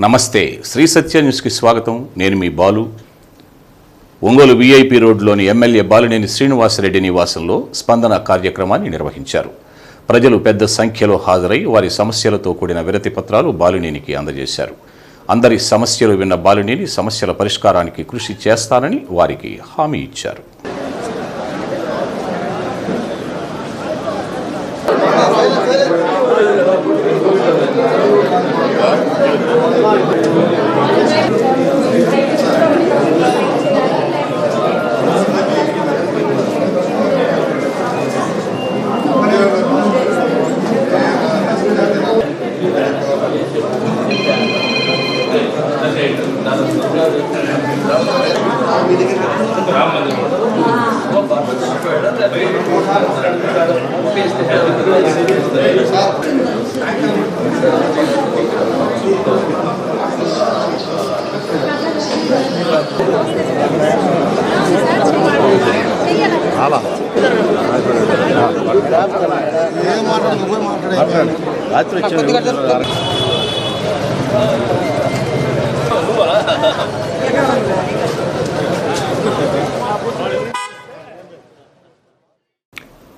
నమస్తే, శ్రీ సత్య న్యూస్కి స్వాగతం. నేను మీ బాలు. ఒంగోలు వీఐపీ రోడ్లోని ఎమ్మెల్యే బాలినేని శ్రీనివాసరెడ్డి నివాసంలో స్పందన కార్యక్రమాన్ని నిర్వహించారు. ప్రజలు పెద్ద సంఖ్యలో హాజరై వారి సమస్యలతో కూడిన వినతి పత్రాలు బాలినేనికి అందజేశారు. అందరి సమస్యలు విన్న బాలినేని సమస్యల పరిష్కారానికి కృషి చేస్తానని వారికి హామీ ఇచ్చారు.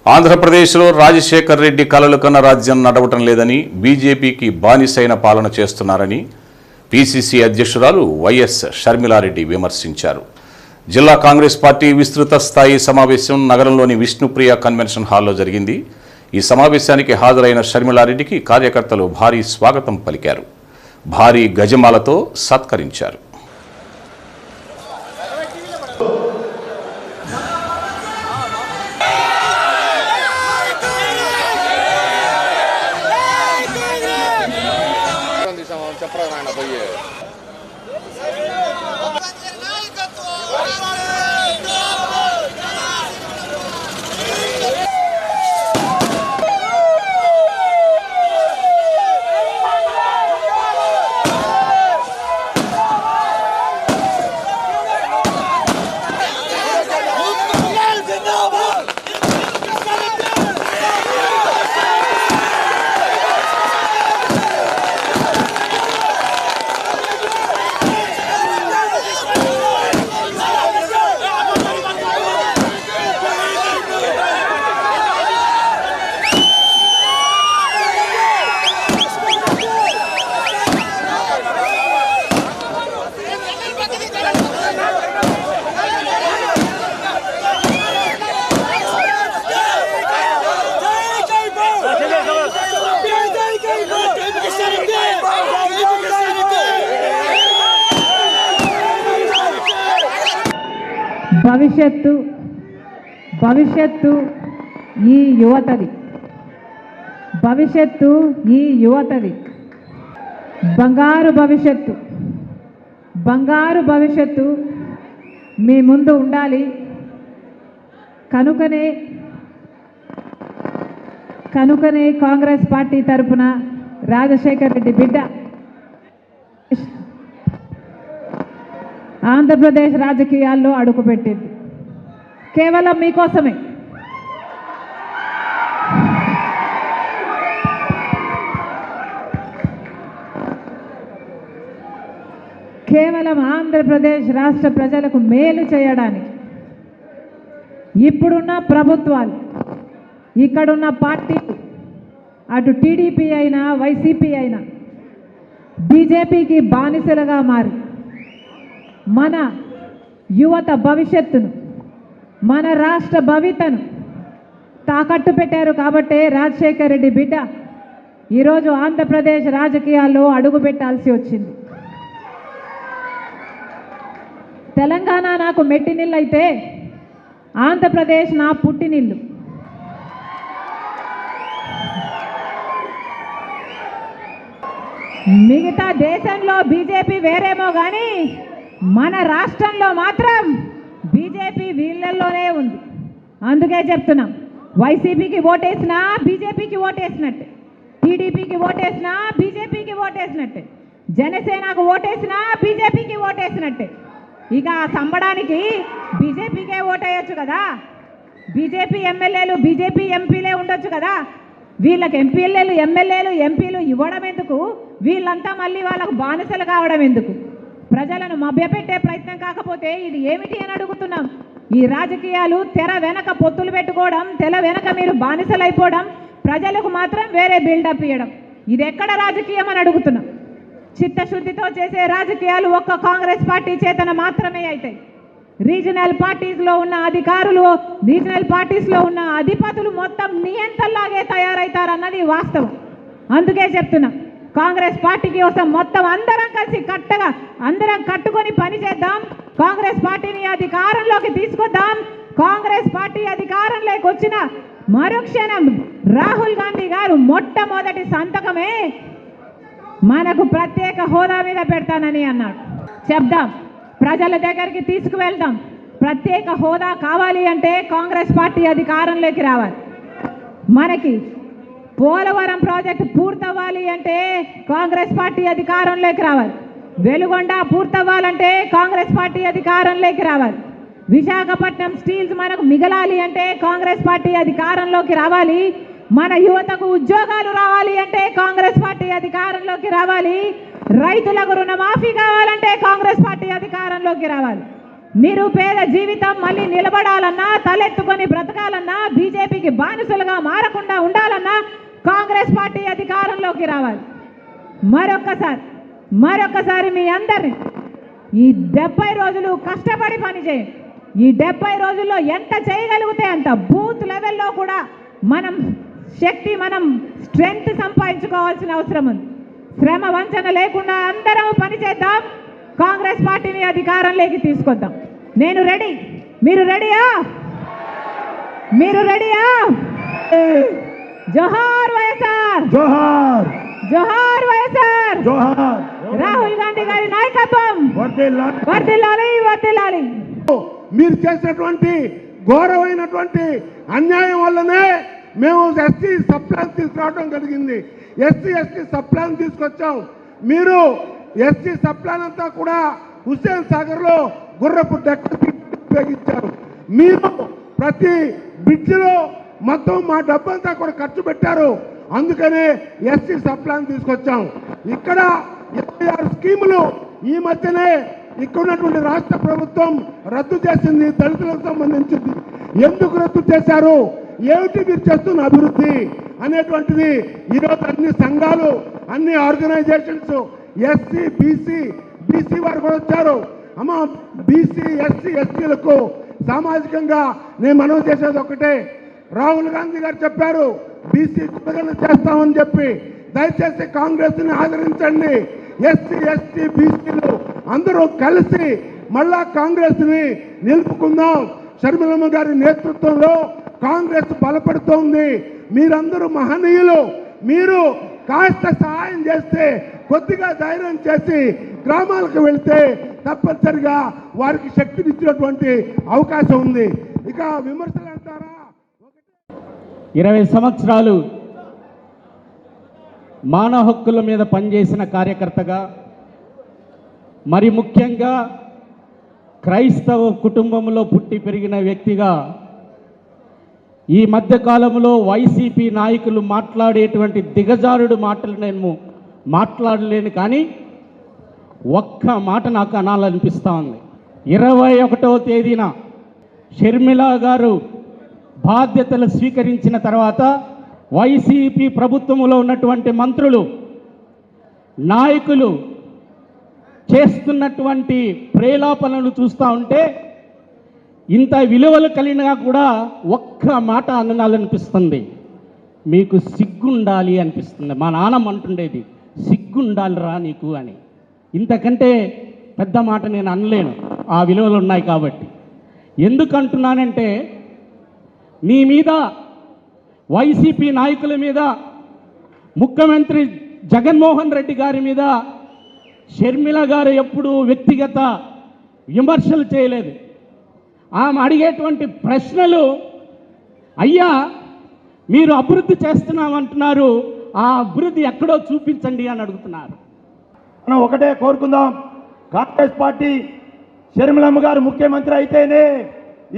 ఆంధ్రప్రదేశ్లో రాజశేఖర్ రెడ్డి కలలు కన్న రాజ్యం నడవటం లేదని, బీజేపీకి బానిసైన పాలన చేస్తున్నారని పీసీసీ అధ్యక్షురాలు వైఎస్ షర్మిలారెడ్డి విమర్శించారు. జిల్లా కాంగ్రెస్ పార్టీ విస్తృత స్థాయి సమావేశం నగరంలోని విష్ణుప్రియ కన్వెన్షన్ హాల్లో జరిగింది. ఈ సమావేశానికి హాజరైన షర్మిలారెడ్డికి కార్యకర్తలు భారీ స్వాగతం పలికారు. భారీ గజమాలతో సత్కరించారు. భవిష్యత్తు ఈ యువతది బంగారు భవిష్యత్తు మీ ముందు ఉండాలి. కనుకనే కాంగ్రెస్ పార్టీ తరఫున రాజశేఖర్ రెడ్డి బిడ్డ ఆంధ్రప్రదేశ్ రాజకీయాల్లో అడుగుపెట్టింది. కేవలం మీకోసమే. కేవలం ఆంధ్రప్రదేశ్ రాష్ట్ర ప్రజలకు మేలు చేయడానికి ఇప్పుడున్న ప్రభుత్వాలు, ఇక్కడున్న పార్టీలు, అటు టీడీపీ అయినా వైసీపీ అయినా బీజేపీకి బానిసలుగా మారి మన యువత భవిష్యత్తును, మన రాష్ట్ర భవితను తాకట్టు పెట్టారు. కాబట్టే రాజశేఖర్ రెడ్డి బిడ్డ ఈరోజు ఆంధ్రప్రదేశ్ రాజకీయాల్లో అడుగు పెట్టాల్సి వచ్చింది. తెలంగాణ నాకు మెట్టినిల్లు అయితే ఆంధ్రప్రదేశ్ నా పుట్టినిల్లు. మిగతా దేశంలో బీజేపీ వేరేమో కానీ మన రాష్ట్రంలో మాత్రం బీజేపీ వీళ్ళల్లోనే ఉంది. అందుకే చెప్తున్నాం, వైసీపీకి ఓటేసినా బీజేపీకి ఓటేసినట్టే, టీడీపీకి ఓటేసినా బీజేపీకి ఓటేసినట్టే, జనసేనకు ఓటేసినా బీజేపీకి ఓటేసినట్టే. ఇక సంబడానికి బీజేపీకే ఓటేయచ్చు కదా. బీజేపీ ఎమ్మెల్యేలు బీజేపీ ఎంపీలే ఉండొచ్చు కదా. వీళ్ళకి ఎంపీలు ఎమ్మెల్యేలు ఎంపీలు ఇవ్వడం ఎందుకు? వీళ్ళంతా మళ్ళీ వాళ్ళకు బానిసలు కావడం ఎందుకు? ప్రజలను మభ్యపెట్టే ప్రయత్నం కాకపోతే ఇది ఏమిటి అని అడుగుతున్నాం. ఈ రాజకీయాలు తెర వెనక పొత్తులు పెట్టుకోవడం, తెర వెనక మీరు బానిసలు అయిపోవడం, ప్రజలకు మాత్రం వేరే బిల్డప్ ఇవ్వడం, ఇది ఎక్కడ రాజకీయం అని అడుగుతున్నాం. చిత్తశుద్ధితో చేసే రాజకీయాలు ఒక్క కాంగ్రెస్ పార్టీ చేతన మాత్రమే అవుతాయి. రీజనల్ పార్టీస్లో ఉన్న అధికారులు, రీజనల్ పార్టీస్లో ఉన్న అధిపతులు మొత్తం నియంతల్లాగే తయారవుతారన్నది వాస్తవం. అందుకే చెప్తున్నాం, కాంగ్రెస్ పార్టీకి కోసం మొత్తం అందరం కలిసి అందరం కట్టుకొని పనిచేద్దాం. కాంగ్రెస్ పార్టీని అధికారంలోకి తీసుకొద్దాం. కాంగ్రెస్ పార్టీ అధికారంలోకి వచ్చిన మరుక్షణం రాహుల్ గాంధీ గారు మొట్టమొదటి సంతకమే మనకు ప్రత్యేక హోదా మీద పెడతానని అన్నాడు. చెప్దాం, ప్రజల దగ్గరికి తీసుకువెళ్దాం. ప్రత్యేక హోదా కావాలి అంటే కాంగ్రెస్ పార్టీ అధికారంలోకి రావాలి. మనకి పోలవరం ప్రాజెక్టు పూర్తవ్వాలి అంటే కాంగ్రెస్ పార్టీ అధికారంలోకి రావాలి. వెలుగొండ పూర్తవ్వాలంటే కాంగ్రెస్ పార్టీ అధికారంలోకి రావాలి. విశాఖపట్నం స్టీల్స్ మనకు మిగలాలి అంటే కాంగ్రెస్ పార్టీ అధికారంలోకి రావాలి. మన యువతకు ఉద్యోగాలు రావాలి అంటే కాంగ్రెస్ పార్టీ అధికారంలోకి రావాలి. రైతులకు రుణమాఫీ కావాలంటే కాంగ్రెస్ పార్టీ అధికారంలోకి రావాలి. నిరుపేద జీవితం మళ్ళీ నిలబడాలన్నా, తలెత్తుకొని బ్రతకాలన్నా, బీజేపీకి బానిసలుగా మారకుండా ఉండాలన్నా కాంగ్రెస్ పార్టీ అధికారంలోకి రావాలి. మరొకసారి మీ అందరినీ ఈ 70 రోజులు కష్టపడి పనిచేయండి. ఈ 70 రోజుల్లో ఎంత చేయగలిగితే అంత బూత్ లెవెల్లో కూడా మనం స్ట్రెంగ్త్ సంపాదించుకోవాల్సిన అవసరం ఉంది. శ్రమ వంచన లేకుండా అందరం పనిచేద్దాం. కాంగ్రెస్ పార్టీని అధికారంలోకి తీసుకొద్దాం. నేను రెడీ. మీరు రెడీయా? జోహార్ వైఎస్ఆర్, జోహార్ వైఎస్ఆర్, రాహుల్ గాంధీ గారి నాయకత్వం వర్ధిల్లాలి. మీరు చేసినటువంటి ఘోరమైనటువంటి అన్యాయం వల్లనే మేము ఎస్టీ సప్లాన్ తీసుకురావడం జరిగింది. ఎస్టీ సప్లాన్ తీసుకొచ్చాం. మీరు ఎస్టీ సప్లాన్ అంతా కూడా హుస్సేన్ సాగర్లో గుర్రపు డెక్కకి ఉపయోగించారు. మీరు ప్రతి బ్రిడ్జిలో మొత్తం మా డబ్బంతా కూడా ఖర్చు పెట్టారు. అందుకనే ఎస్టీ సప్లాన్ తీసుకొచ్చాం. ఇక్కడ 26 స్కీములు ఈ మధ్యనే ఇక్కడ ఉన్నటువంటి రాష్ట్ర ప్రభుత్వం రద్దు చేసింది. దళితులకు సంబంధించింది. ఎందుకు రద్దు చేశారు, ఏమిటి మీరు చేస్తున్న అభివృద్ధి అనేటువంటిది ఈరోజు అన్ని సంఘాలు, అన్ని ఆర్గనైజేషన్స్, ఎస్సీ బీసీ వారు కూడా వచ్చారు. అమ్మ, బీసీ ఎస్సీలకు సామాజికంగా నేను మనవి చేసేది ఒకటే. రాహుల్ గాంధీ గారు చెప్పారు బీసీ కులగణన చేస్తామని చెప్పి. దయచేసి కాంగ్రెస్ ని ఆదరించండి. ఎస్సీ బీసీలు అందరూ కలిసి మళ్ళా కాంగ్రెస్ ని నిలుపుకుందాం. షర్మిలమ్మ గారి నేతృత్వంలో కాంగ్రెస్ బలపడుతోంది. మీరందరూ మహనీయులు. మీరు కాస్త సహాయం చేస్తే, కొద్దిగా ధైర్యం చేసి గ్రామాలకు వెళ్తే తప్పనిసరిగా వారికి శక్తినిచ్చినటువంటి అవకాశం ఉంది. ఇక విమర్శలు అంటారా? 20 సంవత్సరాలు మానవ హక్కుల మీద పనిచేసిన కార్యకర్తగా, మరి ముఖ్యంగా క్రైస్తవ కుటుంబంలో పుట్టి పెరిగిన వ్యక్తిగా ఈ మధ్యకాలంలో వైసీపీ నాయకులు మాట్లాడేటువంటి దిగజారుడు మాటలు నేను మాట్లాడలేను. కానీ ఒక్క మాట నాకు అనాలనిపిస్తూ ఉంది. 21వ తేదీన షర్మిల గారు బాధ్యతలు స్వీకరించిన తర్వాత వైసీపీ ప్రభుత్వంలో ఉన్నటువంటి మంత్రులు, నాయకులు చేస్తున్నటువంటి ప్రేలాపనలు చూస్తూ ఉంటే ఇంత విలువలు కలిగినా కూడా ఒక్క మాట అనాలనిపిస్తుంది. మీకు సిగ్గుండాలి అనిపిస్తుంది. మా నాన్నమ్మ అంటుండేది, సిగ్గుండాలిరా నీకు అని. ఇంతకంటే పెద్ద మాట నేను అనలేను, ఆ విలువలు ఉన్నాయి కాబట్టి. ఎందుకంటున్నానంటే మీ మీద, వైసీపీ నాయకుల మీద, ముఖ్యమంత్రి జగన్మోహన్ రెడ్డి గారి మీద షర్మిల గారు ఎప్పుడూ వ్యక్తిగత విమర్శలు చేయలేదు. ఆమె అడిగేటువంటి ప్రశ్నలు, అయ్యా మీరు అభివృద్ధి చేస్తున్నామంటున్నారు, ఆ అభివృద్ధి ఎక్కడో చూపించండి అని అడుగుతున్నారు. మనం ఒకటే కోరుకుందాం, కాంగ్రెస్ పార్టీ షర్మిలమ్మ గారు ముఖ్యమంత్రి అయితేనే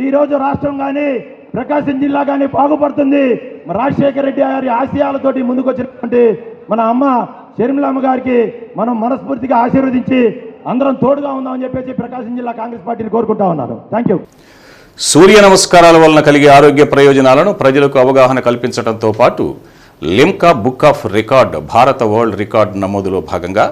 ఈరోజు రాష్ట్రం కానీ ప్రకాశం జిల్లా కానీ బాగుపడుతుంది. రాజశేఖర రెడ్డి గారి ఆశయాలతోటి ముందుకు వచ్చినటువంటి మన అమ్మ షర్మిలమ్మ గారికి మనం మనస్ఫూర్తిగా ఆశీర్వదించి అందరం తోడుగా ఉందామని చెప్పేసి ప్రకాశం జిల్లా కాంగ్రెస్ పార్టీని కోరుకుంటా ఉన్నాను. Thank you. సూర్య నమస్కారాల వలన కలిగే ఆరోగ్య ప్రయోజనాలను ప్రజలకు అవగాహన కల్పించడంతో పాటు లిమ్కా బుక్ ఆఫ్ రికార్డ్ భారత వరల్డ్ రికార్డ్ నమోదులో భాగంగా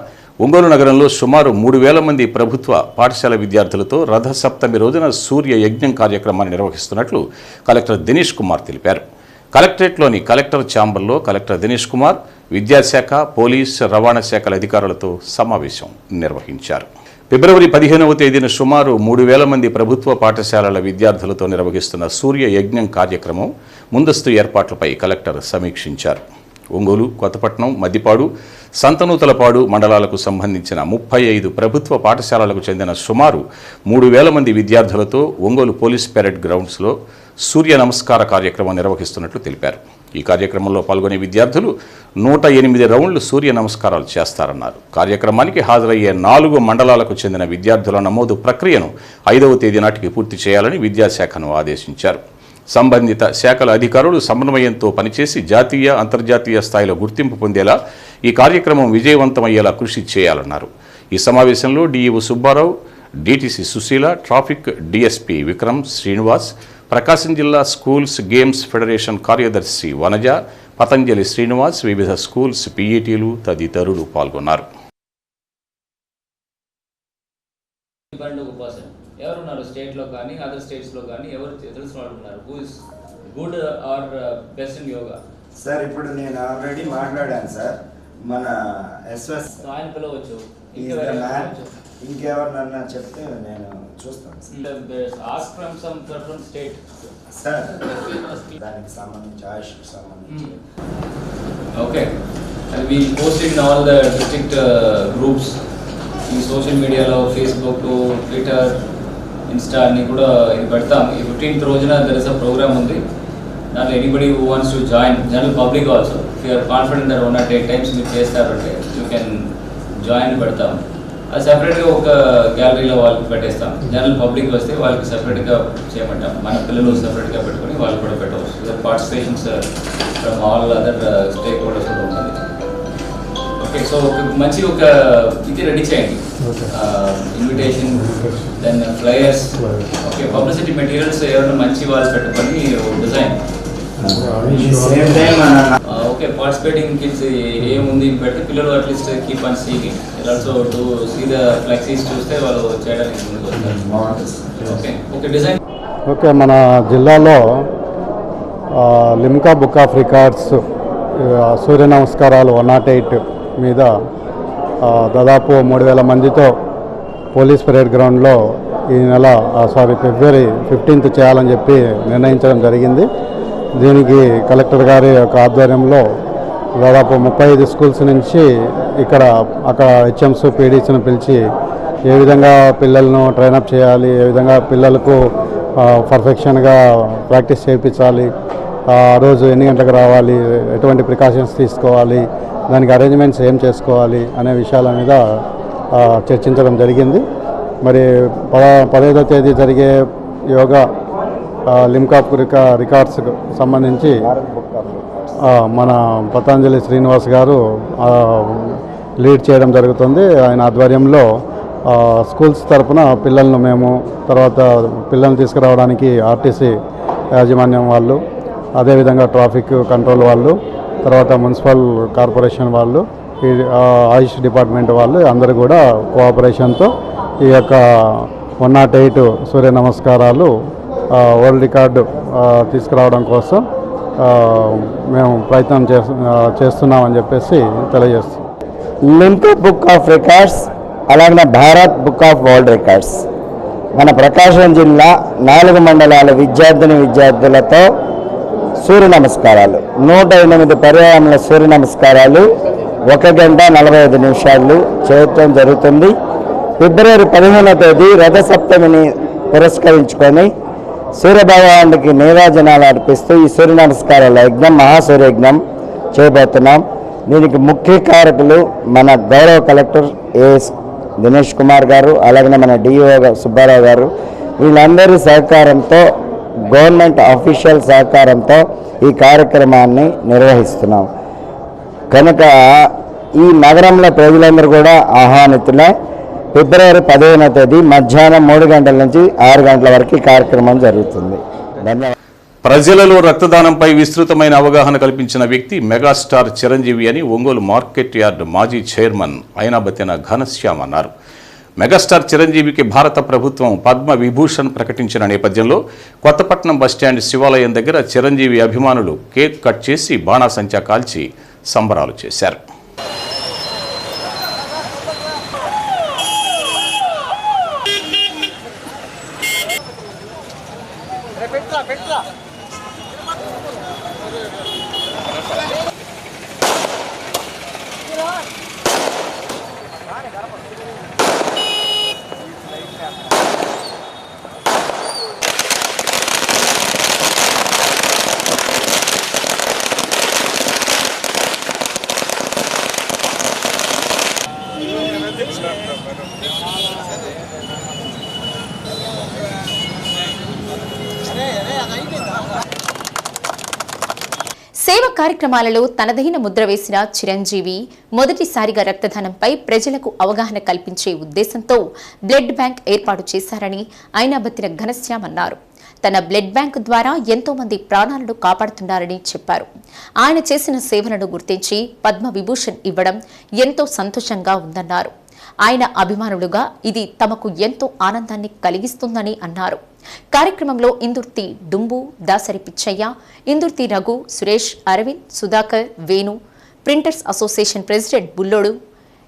ఒంగోలు నగరంలో సుమారు 3,000 మంది ప్రభుత్వ పాఠశాల విద్యార్థులతో రథసప్తమి రోజున సూర్య యజ్ఞం కార్యక్రమాన్ని నిర్వహిస్తున్నట్లు కలెక్టర్ దినేష్ కుమార్ తెలిపారు. కలెక్టరేట్లోని కలెక్టర్ ఛాంబర్లో కలెక్టర్ దినేష్ కుమార్ విద్యాశాఖ, పోలీస్, రవాణా శాఖల అధికారులతో సమావేశం నిర్వహించారు. ఫిబ్రవరి 15వ తేదీన సుమారు 3,000 మంది ప్రభుత్వ పాఠశాలల విద్యార్థులతో నిర్వహిస్తున్న సూర్య యజ్ఞం కార్యక్రమం ముందస్తు ఏర్పాట్లపై కలెక్టర్ సమీక్షించారు. ఒంగోలు, కొత్తపట్నం, మద్దిపాడు, సంతనూతలపాడు మండలాలకు సంబంధించిన 35 ప్రభుత్వ పాఠశాలలకు చెందిన సుమారు 3,000 మంది విద్యార్థులతో ఒంగోలు పోలీస్ పెరేడ్ గ్రౌండ్స్లో సూర్య నమస్కార కార్యక్రమం నిర్వహిస్తున్నట్లు తెలిపారు. ఈ కార్యక్రమంలో పాల్గొనే విద్యార్థులు 108 రౌండ్లు సూర్య నమస్కారాలు చేస్తారన్నారు. కార్యక్రమానికి హాజరయ్యే 4 మండలాలకు చెందిన విద్యార్థుల నమోదు ప్రక్రియను 5వ తేదీ నాటికి పూర్తి చేయాలని విద్యాశాఖను ఆదేశించారు. సంబంధిత శాఖల అధికారులు సమన్వయంతో పనిచేసి జాతీయ, అంతర్జాతీయ స్థాయిలో గుర్తింపు పొందేలా ఈ కార్యక్రమం విజయవంతమయ్యేలా కృషి చేయాలన్నారు. ఈ సమావేశంలో DEO Subbarao, DTC Sushila, traffic DSP Vikram Srinivas, Prakasam జిల్లా స్కూల్స్ గేమ్స్ ఫెడరేషన్ కార్యదర్శి వనజ, పతంజలి శ్రీనివాస్, వివిధ స్కూల్స్ పీఈటీలు తదితరులు పాల్గొన్నారు. ఎవరున్నారు స్టేట్లో కానీ అదర్ స్టేట్స్లో కానీ ఎవరు తెలిసిన వాళ్ళు ఉన్నారు who is good or best in yoga? Sir ఇప్పుడు నేను ఆల్రెడీ మాట్లాడాను సార్. మన ఎస్ఎస్ ఆయన పిలవచ్చు, ఇంకెవరినన్నా చెప్తే నేను చూస్తాను ask from some certain state sir. దానికి సంబంధించి ఆయుష్కి సంబంధించి okay we post in all the district groups ఈ సోషల్ మీడియాలో ఫేస్బుక్, ట్విట్టర్, ఇన్స్టా అన్ని కూడా ఇది పెడతాం. ఈ 15th రోజున దర్ ఇస్ అ ప్రోగ్రామ్ ఉంది. దాంట్లో anybody who wants to join, general public also, if you're confident that 1 or 8 times మీరు చేస్తారంటే యూ కెన్ జాయిన్ పెడతాం. అది సెపరేట్గా ఒక గ్యాలరీలో వాళ్ళకి పెట్టేస్తాం. జనరల్ పబ్లిక్ వస్తే వాళ్ళకి సెపరేట్గా చేయమంటాం. మన పిల్లలు సెపరేట్గా పెట్టుకొని వాళ్ళు కూడా పెట్టవచ్చు. Participations from all other stake holders కూడా ఉంటుంది. ఓకే, సో ఒక మంచి ఒక ఇది రెడీ చేయండి, invitation, then flyers, okay, publicity materials ఎవరైనా మంచి వాళ్ళు పెట్టుకొని డిజైన్. ఓకే, పార్టిసిపేటింగ్ కిడ్స్ ఏముంది పెట్టి పిల్లలు at least keep on seeing, also to see the flexes చూస్తే వాళ్ళు చేయడానికి ముందుకు వస్తారు. Okay okay design. ఓకే, మన జిల్లాలో లిమ్కా బుక్ ఆఫ్ రికార్డ్స్ సూర్య నమస్కారాలు 108 మీద దాదాపు 3,000 మందితో పోలీస్ పరేడ్ గ్రౌండ్లో ఈ నెల ఫిబ్రవరి 15th చేయాలని చెప్పి నిర్ణయించడం జరిగింది. దీనికి కలెక్టర్ గారి యొక్క ఆధ్వర్యంలో దాదాపు 35 స్కూల్స్ నుంచి అక్కడ హెచ్ఎంస్, పీడీస్ను పిలిచి ఏ విధంగా పిల్లలను ట్రైనప్ చేయాలి, ఏ విధంగా పిల్లలకు పర్ఫెక్షన్గా ప్రాక్టీస్ చేయించాలి, ఆ రోజు ఎన్ని గంటలకు రావాలి, ఎటువంటి ప్రికాషన్స్ తీసుకోవాలి, దానికి అరేంజ్మెంట్స్ ఏం చేసుకోవాలి అనే విషయాల మీద చర్చించడం జరిగింది. మరి 15వ తేదీ జరిగే యోగా లిమ్కా రికార్డ్స్కు సంబంధించి మన పతంజలి శ్రీనివాస్ గారు లీడ్ చేయడం జరుగుతుంది. ఆయన ఆధ్వర్యంలో స్కూల్స్ తరఫున పిల్లలను మేము, తర్వాత పిల్లల్ని తీసుకురావడానికి ఆర్టీసీ యాజమాన్యం వాళ్ళు, అదేవిధంగా ట్రాఫిక్ కంట్రోల్ వాళ్ళు, తర్వాత మున్సిపల్ కార్పొరేషన్ వాళ్ళు, ఈ ఆయుష్ డిపార్ట్మెంట్ వాళ్ళు అందరూ కూడా కోఆపరేషన్తో ఈ యొక్క 108 సూర్య నమస్కారాలు వరల్డ్ రికార్డు తీసుకురావడం కోసం మేము ప్రయత్నం చేస్తున్నామని చెప్పేసి తెలియజేస్తాం. లిమ్కా బుక్ ఆఫ్ రికార్డ్స్ అలాగే Bharat book of world records మన ప్రకాశం జిల్లా 4 మండలాల విద్యార్థులతో సూర్య నమస్కారాలు 108 పర్యాయముల సూర్య నమస్కారాలు 1 గంట 45 నిమిషాలు చేయటం జరుగుతుంది. ఫిబ్రవరి 15వ తేదీ రథసప్తమిని పురస్కరించుకొని సూర్యభగవానుడికి నీరాజనాలు అర్పిస్తూ ఈ సూర్య నమస్కారాల యజ్ఞం, మహాసూర్యయజ్ఞం చేయబోతున్నాం. దీనికి ముఖ్య కారకులు మన గౌరవ కలెక్టర్ ఏఎస్ దినేష్ కుమార్ గారు, అలాగే మన డిఓ సుబ్బారావు గారు, వీళ్ళందరి సహకారంతో, గవర్నమెంట్ అఫీషియల్ సహకారంతో ఈ కార్యక్రమాన్ని నిర్వహిస్తున్నాం. కనుక ఈ నగరంలో ప్రజలందరూ కూడా ఆహ్వానితులే. ఫిబ్రవరి 15వ తేదీ మధ్యాహ్నం 3 గంటల నుంచి 6 గంటల వరకు ఈ కార్యక్రమం జరుగుతుంది. ధన్యవాదాలు. ప్రజలలో రక్తదానంపై విస్తృతమైన అవగాహన కల్పించిన వ్యక్తి మెగాస్టార్ చిరంజీవి అని ఒంగోలు మార్కెట్ యార్డ్ మాజీ చైర్మన్ ఐనాబతిన ఘనశ్యామ్ అన్నారు. మెగాస్టార్ చిరంజీవికి భారత ప్రభుత్వం పద్మ విభూషణ్ ప్రకటించిన నేపథ్యంలో కొత్తపట్నం బస్టాండ్ శివాలయం దగ్గర చిరంజీవి అభిమానులు కేక్ కట్ చేసి బాణాసంచా కాల్చి సంబరాలు చేశారు. సేవా కార్యక్రమాలలో తనదైన ముద్ర వేసిన చిరంజీవి మొదటిసారిగా రక్తదానంపై ప్రజలకు అవగాహన కల్పించే ఉద్దేశంతో బ్లడ్ బ్యాంక్ ఏర్పాటు చేశారని ఐనాబతిన ఘనశ్యామ్ అన్నారు. తన బ్లడ్ బ్యాంక్ ద్వారా ఎంతో మంది ప్రాణాలను కాపాడుతున్నారని చెప్పారు. ఆయన చేసిన సేవలను గుర్తించి పద్మ విభూషణ్ ఇవ్వడం ఎంతో సంతోషంగా ఉందన్నారు. ఆయన అభిమానులుగా ఇది తమకు ఎంతో ఆనందాన్ని కలిగిస్తుందని అన్నారు. కార్యక్రమంలో Indurthi Dumbu, Dasari Pichaiah, Indurthi Raghu, Suresh, Aravind, Sudhakar, Venu, printers association president Bullodu,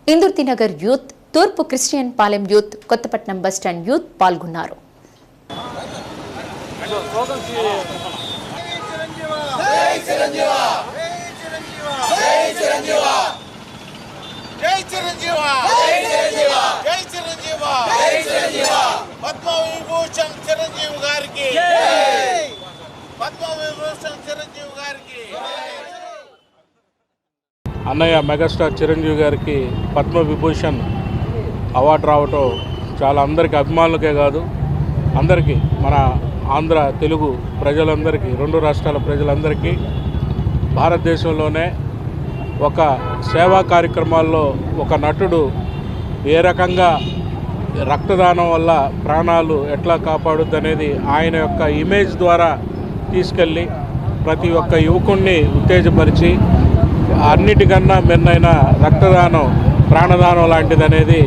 Indurthi Nagar youth, తూర్పు Christian Palem youth, Kothapatnam bus stand youth పాల్గొన్నారు. అన్నయ్య మెగాస్టార్ చిరంజీవి గారికి పద్మ విభూషణ్ అవార్డు రావటం చాలా అందరికీ అభిమానులకే కాదు, అందరికీ మన ఆంధ్ర తెలుగు ప్రజలందరికీ, 2 రాష్ట్రాల ప్రజలందరికీ, భారతదేశంలోనే ఒక సేవా కార్యక్రమాల్లో ఒక నటుడు ఏ రకంగా రక్తదానం వల్ల ప్రాణాలు ఎట్లా కాపాడుద్ది అనేది ఆయన యొక్క ఇమేజ్ ద్వారా తీసుకెళ్ళి ప్రతి ఒక్క యువకుడిని ఉత్తేజపరిచి అన్నిటికన్నా మెన్నైన రక్తదానం ప్రాణదానం లాంటిది అనేది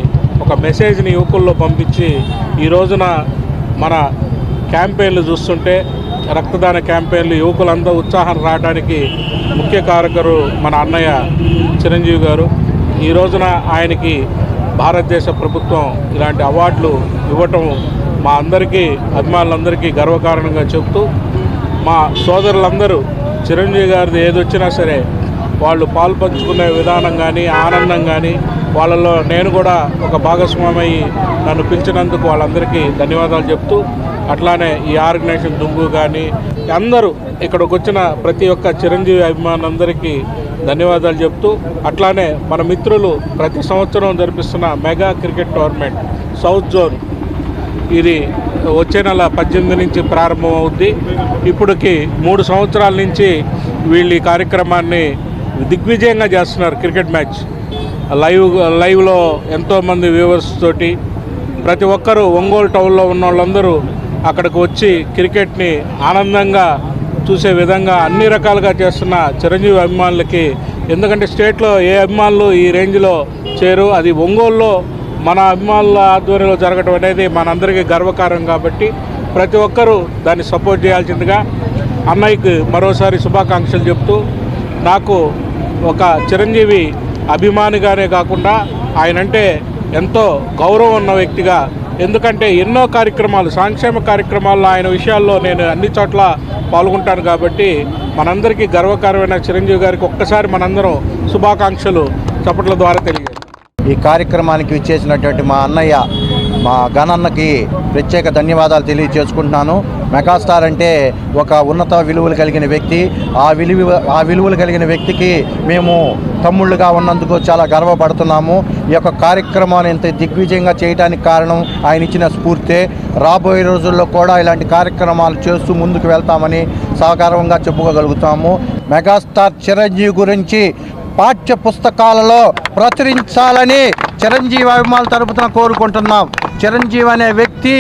ఒక మెసేజ్ని యువకుల్లో పంపించి ఈ రోజున మన క్యాంపెయిన్లు చూస్తుంటే రక్తదాన క్యాంపెయిన్లు యువకులంతా ఉత్సాహం రావడానికి ముఖ్య కారకులు మన అన్నయ్య చిరంజీవి గారు. ఈ రోజున ఆయనకి భారతదేశ ప్రభుత్వం ఇలాంటి అవార్డులు ఇవ్వటం మా అందరికీ, అభిమానులందరికీ గర్వకారణంగా చెప్తూ, మా సోదరులందరూ చిరంజీవి గారిది ఏదొచ్చినా సరే వాళ్ళు పాల్పంచుకునే విధానం కానీ, ఆనందం కానీ, వాళ్ళలో నేను కూడా ఒక భాగస్వామి నన్ను పిలిచినందుకు వాళ్ళందరికీ ధన్యవాదాలు చెప్తూ, అట్లానే ఈ ఆర్గనైజేషన్ దుంగు కానీ అందరూ ఇక్కడికి వచ్చిన ప్రతి ఒక్క చిరంజీవి అభిమానులందరికీ ధన్యవాదాలు చెప్తూ, అట్లానే మన మిత్రులు ప్రతి సంవత్సరం జరిపిస్తున్న mega cricket tournament south zone, ఇది వచ్చే నెల 18 నుంచి ప్రారంభమవుద్ది. ఇప్పటికి 3 సంవత్సరాల నుంచి వీళ్ళు ఈ కార్యక్రమాన్ని దిగ్విజయంగా చేస్తున్నారు. క్రికెట్ మ్యాచ్ లైవ్లో ఎంతోమంది వ్యూవర్స్ తోటి ప్రతి ఒక్కరూ ఒంగోలు టౌన్లో ఉన్న వాళ్ళందరూ అక్కడికి వచ్చి క్రికెట్ని ఆనందంగా చూసే విధంగా అన్ని రకాలుగా చేస్తున్న చిరంజీవి అభిమానులకి, ఎందుకంటే స్టేట్లో ఏ అభిమానులు ఈ రేంజ్లో చేరు, అది ఒంగోలులో మన అభిమానుల ఆధ్వర్యంలో జరగడం అనేది మనందరికీ గర్వకారణం కాబట్టి ప్రతి ఒక్కరూ దాన్ని సపోర్ట్ చేయాల్సిందిగా అన్నయ్యకి మరోసారి శుభాకాంక్షలు చెప్తూ, నాకు ఒక చిరంజీవి అభిమానిగానే కాకుండా ఆయనంటే ఎంతో గౌరవం ఉన్న వ్యక్తిగా, ఎందుకంటే ఎన్నో కార్యక్రమాలు, సంక్షేమ కార్యక్రమాల్లో ఆయన విషయాల్లో నేను అన్ని చోట్ల పాల్గొంటాను కాబట్టి మనందరికీ గర్వకారమైన చిరంజీవి గారికి ఒక్కసారి మనందరం శుభాకాంక్షలు చప్పట్ల ద్వారా తెలియజేస్తాం. ఈ కార్యక్రమానికి విచ్చేసినటువంటి మా అన్నయ్య, మా గణన్నకి ప్రత్యేక ధన్యవాదాలు తెలియజేసుకుంటున్నాను. మెగాస్టార్ అంటే ఒక ఉన్నత విలువలు కలిగిన వ్యక్తి. ఆ విలువలు కలిగిన వ్యక్తికి మేము తమ్ముళ్ళుగా ఉన్నందుకు చాలా గర్వపడుతున్నాము. ఈ యొక్క కార్యక్రమాన్ని ఇంత దిగ్విజయంగా చేయడానికి కారణం ఆయన ఇచ్చిన స్ఫూర్తే. రాబోయే రోజుల్లో కూడా ఇలాంటి కార్యక్రమాలు చేస్తూ ముందుకు వెళ్తామని సహకారంగా చెప్పుకోగలుగుతాము. మెగాస్టార్ చిరంజీవి గురించి పాఠ్య పుస్తకాలలో ప్రచురించాలని చిరంజీవి అభిమానుల తరపున కోరుకుంటున్నాం. చిరంజీవి అనే వ్యక్తి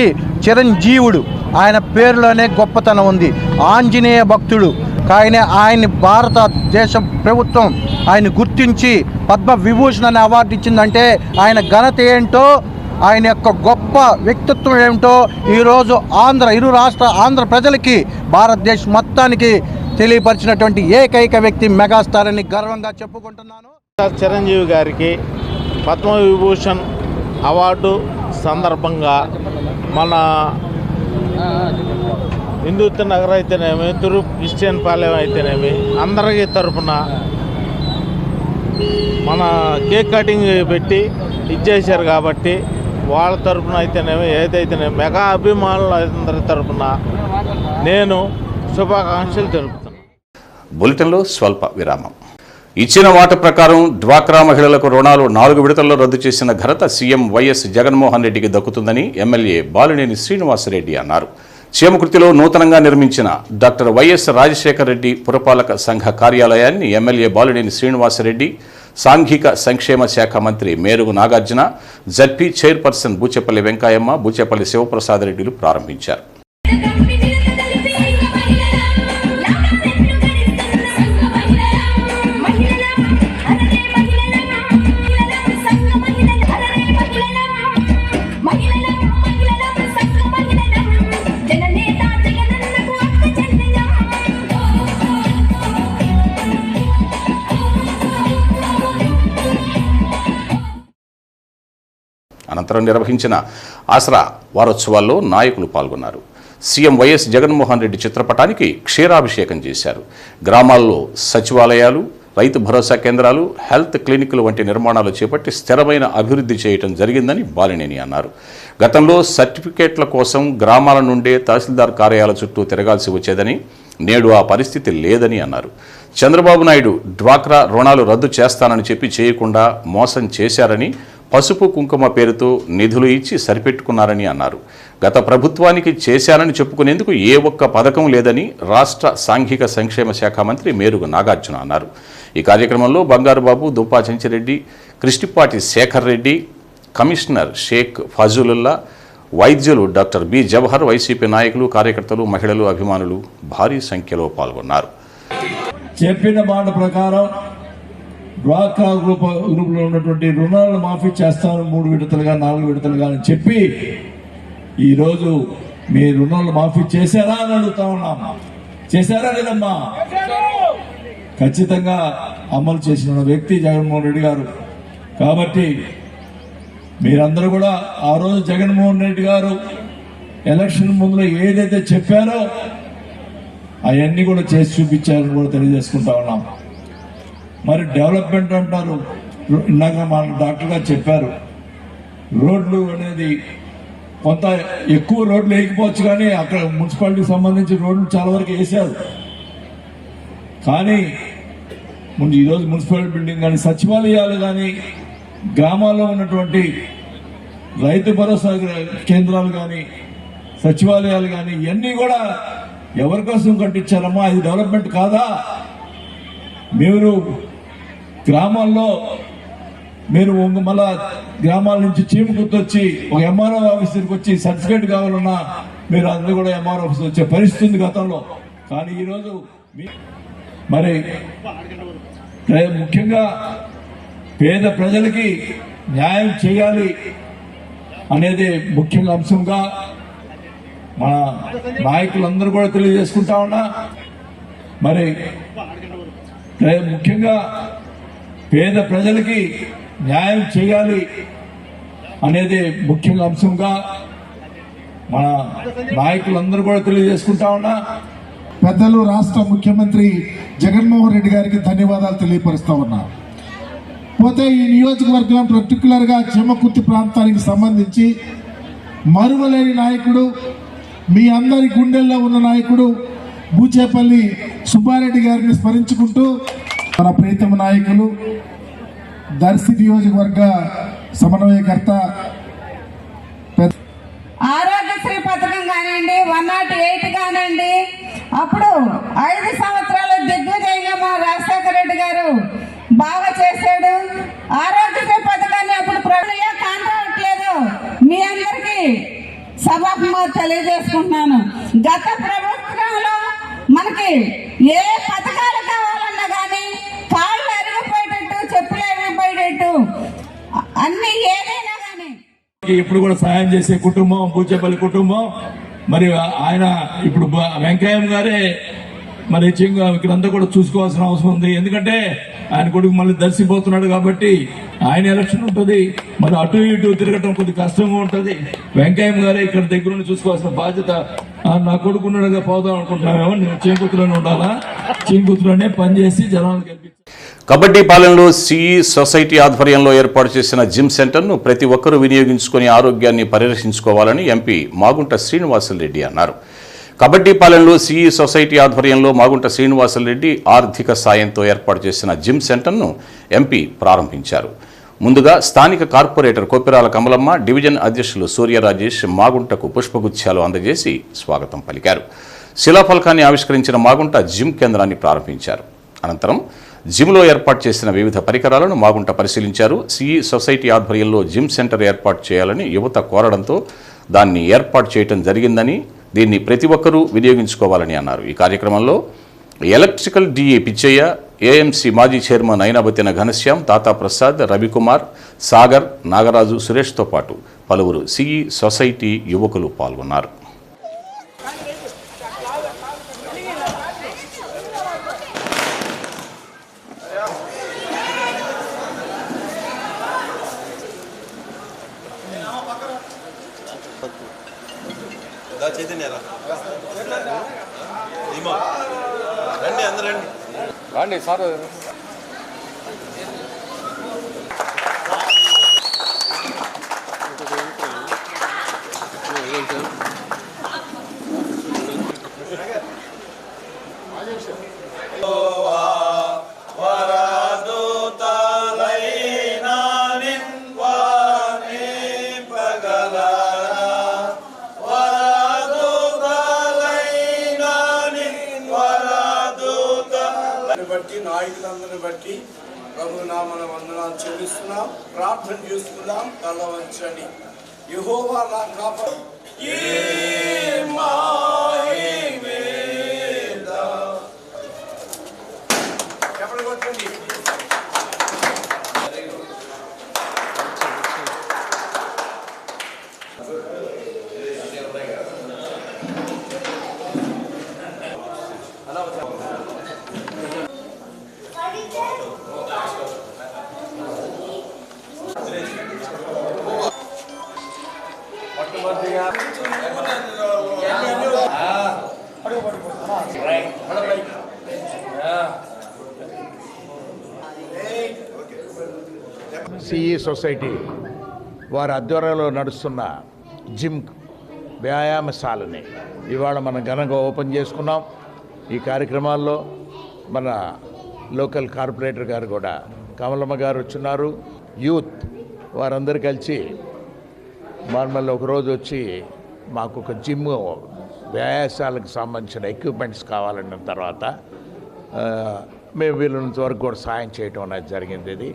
చిరంజీవుడు, ఆయన పేరులోనే గొప్పతనం ఉంది. ఆంజనేయ భక్తుడు. ఆయన్ని భారతదేశ ప్రభుత్వం ఆయన గుర్తించి పద్మ విభూషణ్ అనే అవార్డు ఇచ్చిందంటే ఆయన ఘనత ఏంటో, ఆయన యొక్క గొప్ప వ్యక్తిత్వం ఏమిటో ఈరోజు ఆంధ్ర ప్రజలకి, భారతదేశం మొత్తానికి తెలియపరిచినటువంటి ఏకైక వ్యక్తి మెగాస్టార్ అని గర్వంగా చెప్పుకుంటున్నాను. చిరంజీవి గారికి పద్మవిభూషణ్ అవార్డు సందర్భంగా మన హిందూత్వ నగర్ అయితేనేమి, తూర్పు క్రిస్టియన్ పాలెం అయితేనేమి, అందరికీ తరఫున మన కేక్ కటింగ్ పెట్టి ఇచ్చేశారు కాబట్టి వాళ్ళ తరఫున అయితేనేమి ఏదైతేనేమి మెగా అభిమానుల అందరి తరఫున నేను శుభాకాంక్షలు తెలుపుతున్నాను. బులెటిన్లో స్వల్ప విరామం. ఇచ్చిన మాట ప్రకారం డ్వాక్రా మహిళలకు రుణాలు 4 విడతల్లో రద్దు చేసిన ఘనత సీఎం వైఎస్ జగన్మోహన్ రెడ్డికి దక్కుతుందని ఎమ్మెల్యే బాలినేని శ్రీనివాసరెడ్డి అన్నారు. చేమకుర్తిలో నూతనంగా నిర్మించిన డాక్టర్ వైఎస్ రాజశేఖర రెడ్డి పురపాలక సంఘ కార్యాలయాన్ని ఎమ్మెల్యే బాలినేని శ్రీనివాసరెడ్డి, సాంఘిక సంక్షేమ శాఖ మంత్రి మేరుగు నాగార్జున, జడ్పీ చైర్పర్సన్ బూచేపల్లి వెంకాయమ్మ, బూచేపల్లి శివప్రసాద్ రెడ్డిలు ప్రారంభించారు. అనంతరం నిర్వహించిన ఆసరా వారోత్సవాల్లో నాయకులు పాల్గొన్నారు. సీఎం వైఎస్ జగన్మోహన్ రెడ్డి చిత్రపటానికి క్షీరాభిషేకం చేశారు. గ్రామాల్లో సచివాలయాలు, రైతు భరోసా కేంద్రాలు, హెల్త్ క్లినిక్లు వంటి నిర్మాణాలు చేపట్టి స్థిరమైన అభివృద్ధి చేయడం జరిగిందని బాలినేని అన్నారు. గతంలో సర్టిఫికేట్ల కోసం గ్రామాల నుండే తహసీల్దార్ కార్యాలయాల చుట్టూ తిరగాల్సి వచ్చేదని, నేడు ఆ పరిస్థితి లేదని అన్నారు. చంద్రబాబు నాయుడు డ్వాక్రా రుణాలు రద్దు చేస్తానని చెప్పి చేయకుండా మోసం చేశారని, పసుపు కుంకుమ పేరుతో నిధులు ఇచ్చి సరిపెట్టుకున్నారని అన్నారు. గత ప్రభుత్వానికి చేశానని చెప్పుకునేందుకు ఏ ఒక్క పథకం లేదని రాష్ట్ర సాంఘిక సంక్షేమ శాఖ మంత్రి మేరుగు నాగార్జున అన్నారు. ఈ కార్యక్రమంలో బంగారుబాబు, దుప్పా చెంచిరెడ్డి, కృష్టిపాటి శేఖర్ రెడ్డి, కమిషనర్ షేక్ ఫజులుల్లా, వైద్యులు డాక్టర్ బి జవహర్, వైసీపీ నాయకులు, కార్యకర్తలు, మహిళలు, అభిమానులు భారీ సంఖ్యలో పాల్గొన్నారు. చెప్పిన మాట ప్రకారం డ్వాక్రా గ్రూపులో ఉన్నటువంటి రుణాలను మాఫీ చేస్తాను 3 విడతలుగా 4 విడతలుగా అని చెప్పి ఈరోజు మీ రుణాలు మాఫీ చేశారా అని అడుగుతా ఉన్నాం. చేశారా లేదమ్మా? ఖచ్చితంగా అమలు చేసిన వ్యక్తి జగన్మోహన్ రెడ్డి గారు. కాబట్టి మీరందరూ కూడా ఆ రోజు జగన్మోహన్ రెడ్డి గారు ఎలక్షన్ ముందులో ఏదైతే చెప్పారో అవన్నీ కూడా చేసి చూపించారని కూడా తెలియజేసుకుంటా ఉన్నాం. మరి డెవలప్మెంట్ అంటారు, ఇందాక మా డాక్టర్ గారు చెప్పారు, రోడ్లు అనేది కొంత ఎక్కువ రోడ్లు వేయకపోవచ్చు, కానీ అక్కడ మున్సిపాలిటీకి సంబంధించి రోడ్లు చాలా వరకు వేసారు. కానీ ఈరోజు మున్సిపాలిటీ బిల్డింగ్ కానీ, సచివాలయాలు కానీ, గ్రామాల్లో ఉన్నటువంటి రైతు భరోసా కేంద్రాలు కానీ, సచివాలయాలు కానీ ఇవన్నీ కూడా ఎవరి కోసం కట్టించారమ్మా? ఇది డెవలప్మెంట్ కాదా? మీరు గ్రామాల్లో మళ్ళా గ్రామాల నుంచి చీమ గుర్తొచ్చి ఒక ఎంఆర్ఓ ఆఫీసర్కి వచ్చి సర్టిఫికేట్ కావాలన్నా మీరు అందరూ కూడా ఎంఆర్ఓ ఆఫీసర్ వచ్చే పరిస్థితి గతంలో. కానీ ఈరోజు మరి ముఖ్యంగా పేద ప్రజలకి న్యాయం చేయాలి అనేది ముఖ్యంగా అంశంగా మన నాయకులందరూ కూడా తెలియజేసుకుంటా ఉన్నా. మరి ముఖ్యంగా పేద ప్రజలకి న్యాయం చేయాలి అనేది ముఖ్యంగా అంశంగా మన నాయకులందరూ కూడా తెలియజేసుకుంటా ఉన్నా. పెద్దలు రాష్ట్ర ముఖ్యమంత్రి జగన్మోహన్ రెడ్డి గారికి ధన్యవాదాలు తెలియపరుస్తా ఉన్నా. పోతే ఈ నియోజకవర్గం పర్టికులర్గా చేమకుర్తి ప్రాంతానికి సంబంధించి మరువలేని నాయకుడు, మీ అందరి గుండెల్లో ఉన్న నాయకుడు బూచేపల్లి సుబ్బారెడ్డి గారిని స్మరించుకుంటూ మన ప్రీతమ నాయకులు, దర్శి నియోజకవర్గ సమన్వయకర్త, ఆరోగ్యశ్రీ పథకం కానివ్వండి, 108 కానివ్వండి, అప్పుడు 5 సంవత్సరాలు దిగ్విజయంగా మా రాజశేఖర రెడ్డి గారు బాగా చేశాడు. ఆరోగ్యశ్రీ పథకాన్ని అప్పుడు ప్రభుత్వ కాంట్రావట్లేదు. మీ అందరికీ సభాముఖంగా తెలియజేసుకుంటున్నాను. గత ప్రభుత్వంలో మనకి ఏ పథకాలు కావాలన్నా కానీ కాళ్ళు ఎరిగిపోయేటట్టు, చెప్పులు ఎరిగిపోయేటట్టు అన్ని ఏదైనా కానీ ఇప్పుడు కూడా సహాయం చేసే కుటుంబం బూచేపల్లి కుటుంబం. మరి ఆయన ఇప్పుడు వెంకయ్య గారే మరి ఇక్కడంతా కూడా చూసుకోవాల్సిన అవసరం ఉంది. ఎందుకంటే ఆయన కొడుకు మళ్ళీ దర్శిపోతున్నాడు కాబట్టి ఆయన ఎలక్షన్ ఉంటుంది, మరి అటు ఇటు తిరగటం కొద్దిగా కష్టంగా ఉంటుంది. వెంకయ్య గారే ఇక్కడ దగ్గరుండి చూసుకోవాల్సిన బాధ్యత. నా కొడుకున్నాడుగా పోదాం అనుకుంటున్నామేమో, నేను చేకూతులోనే ఉండాలా, చేకూతులోనే పనిచేసి జనాలకు గెలిపించాలి. కబడ్డీపాలెంలో సిఈ సొసైటీ ఆధ్వర్యంలో ఏర్పాటు చేసిన జిమ్ సెంటర్ను ప్రతి ఒక్కరూ వినియోగించుకుని ఆరోగ్యాన్ని పరిరక్షించుకోవాలని ఎంపీ మాగుంట శ్రీనివాసులరెడ్డి అన్నారు. కబడ్డీపాలెంలో సిఈ సొసైటీ ఆధ్వర్యంలో మాగుంట శ్రీనివాసులరెడ్డి ఆర్థిక సాయంతో ఏర్పాటు చేసిన జిమ్ సెంటర్ను ఎంపీ ప్రారంభించారు. ముందుగా స్థానిక కార్పొరేటర్ కొప్పిరాల కమలమ్మ, డివిజన్ అధ్యక్షులు సూర్య రాజేష్ మాగుంటకు పుష్పగుచ్చాలు అందజేసి స్వాగతం పలికారు. శిలాఫలకాన్ని ఆవిష్కరించిన మాగుంట జిమ్ కేంద్రాన్ని ప్రారంభించారు. అనంతరం జిమ్లో ఏర్పాటు చేసిన వివిధ పరికరాలను మాగుంట పరిశీలించారు. సిఈ సొసైటీ ఆధ్వర్యంలో జిమ్ సెంటర్ ఏర్పాటు చేయాలని యువత కోరడంతో దాన్ని ఏర్పాటు చేయడం జరిగిందని, దీన్ని ప్రతి ఒక్కరూ వినియోగించుకోవాలని అన్నారు. ఈ కార్యక్రమంలో ఎలక్ట్రికల్ డిఏ పిచ్చయ్య, ఏఎంసీ మాజీ చైర్మన్ అయినాబత్తిన ఘనశ్యాం, తాతాప్రసాద్, రవికుమార్, సాగర్, నాగరాజు, సురేష్తో పాటు పలువురు సిఈ సొసైటీ యువకులు పాల్గొన్నారు. రండి సార్. నాయకులందరిని బట్టి ప్రభు నామన వందనాలు చెల్లిస్తున్నాం. ప్రార్థన చేసుకుందాం. తల వంచండి. యెహోవా నా కాపాడు. చెప్పండి కొట్టండి. సిఈ సొసైటీ వారి ఆధ్వర్యంలో నడుస్తున్న జిమ్ వ్యాయామశాలని ఇవాళ మనం ఘనంగా ఓపెన్ చేసుకున్నాం. ఈ కార్యక్రమాల్లో మన లోకల్ కార్పొరేటర్ గారు కూడా కమలమ్మ గారు వచ్చున్నారు. యూత్ వారందరూ కలిసి నార్మల్ ఒకరోజు వచ్చి మాకు ఒక జిమ్ వ్యాయామాలకు సంబంధించిన ఎక్విప్మెంట్స్ కావాలన్న తర్వాత మేము వీళ్ళంత వరకు కూడా సాయం చేయటం అనేది జరిగింది.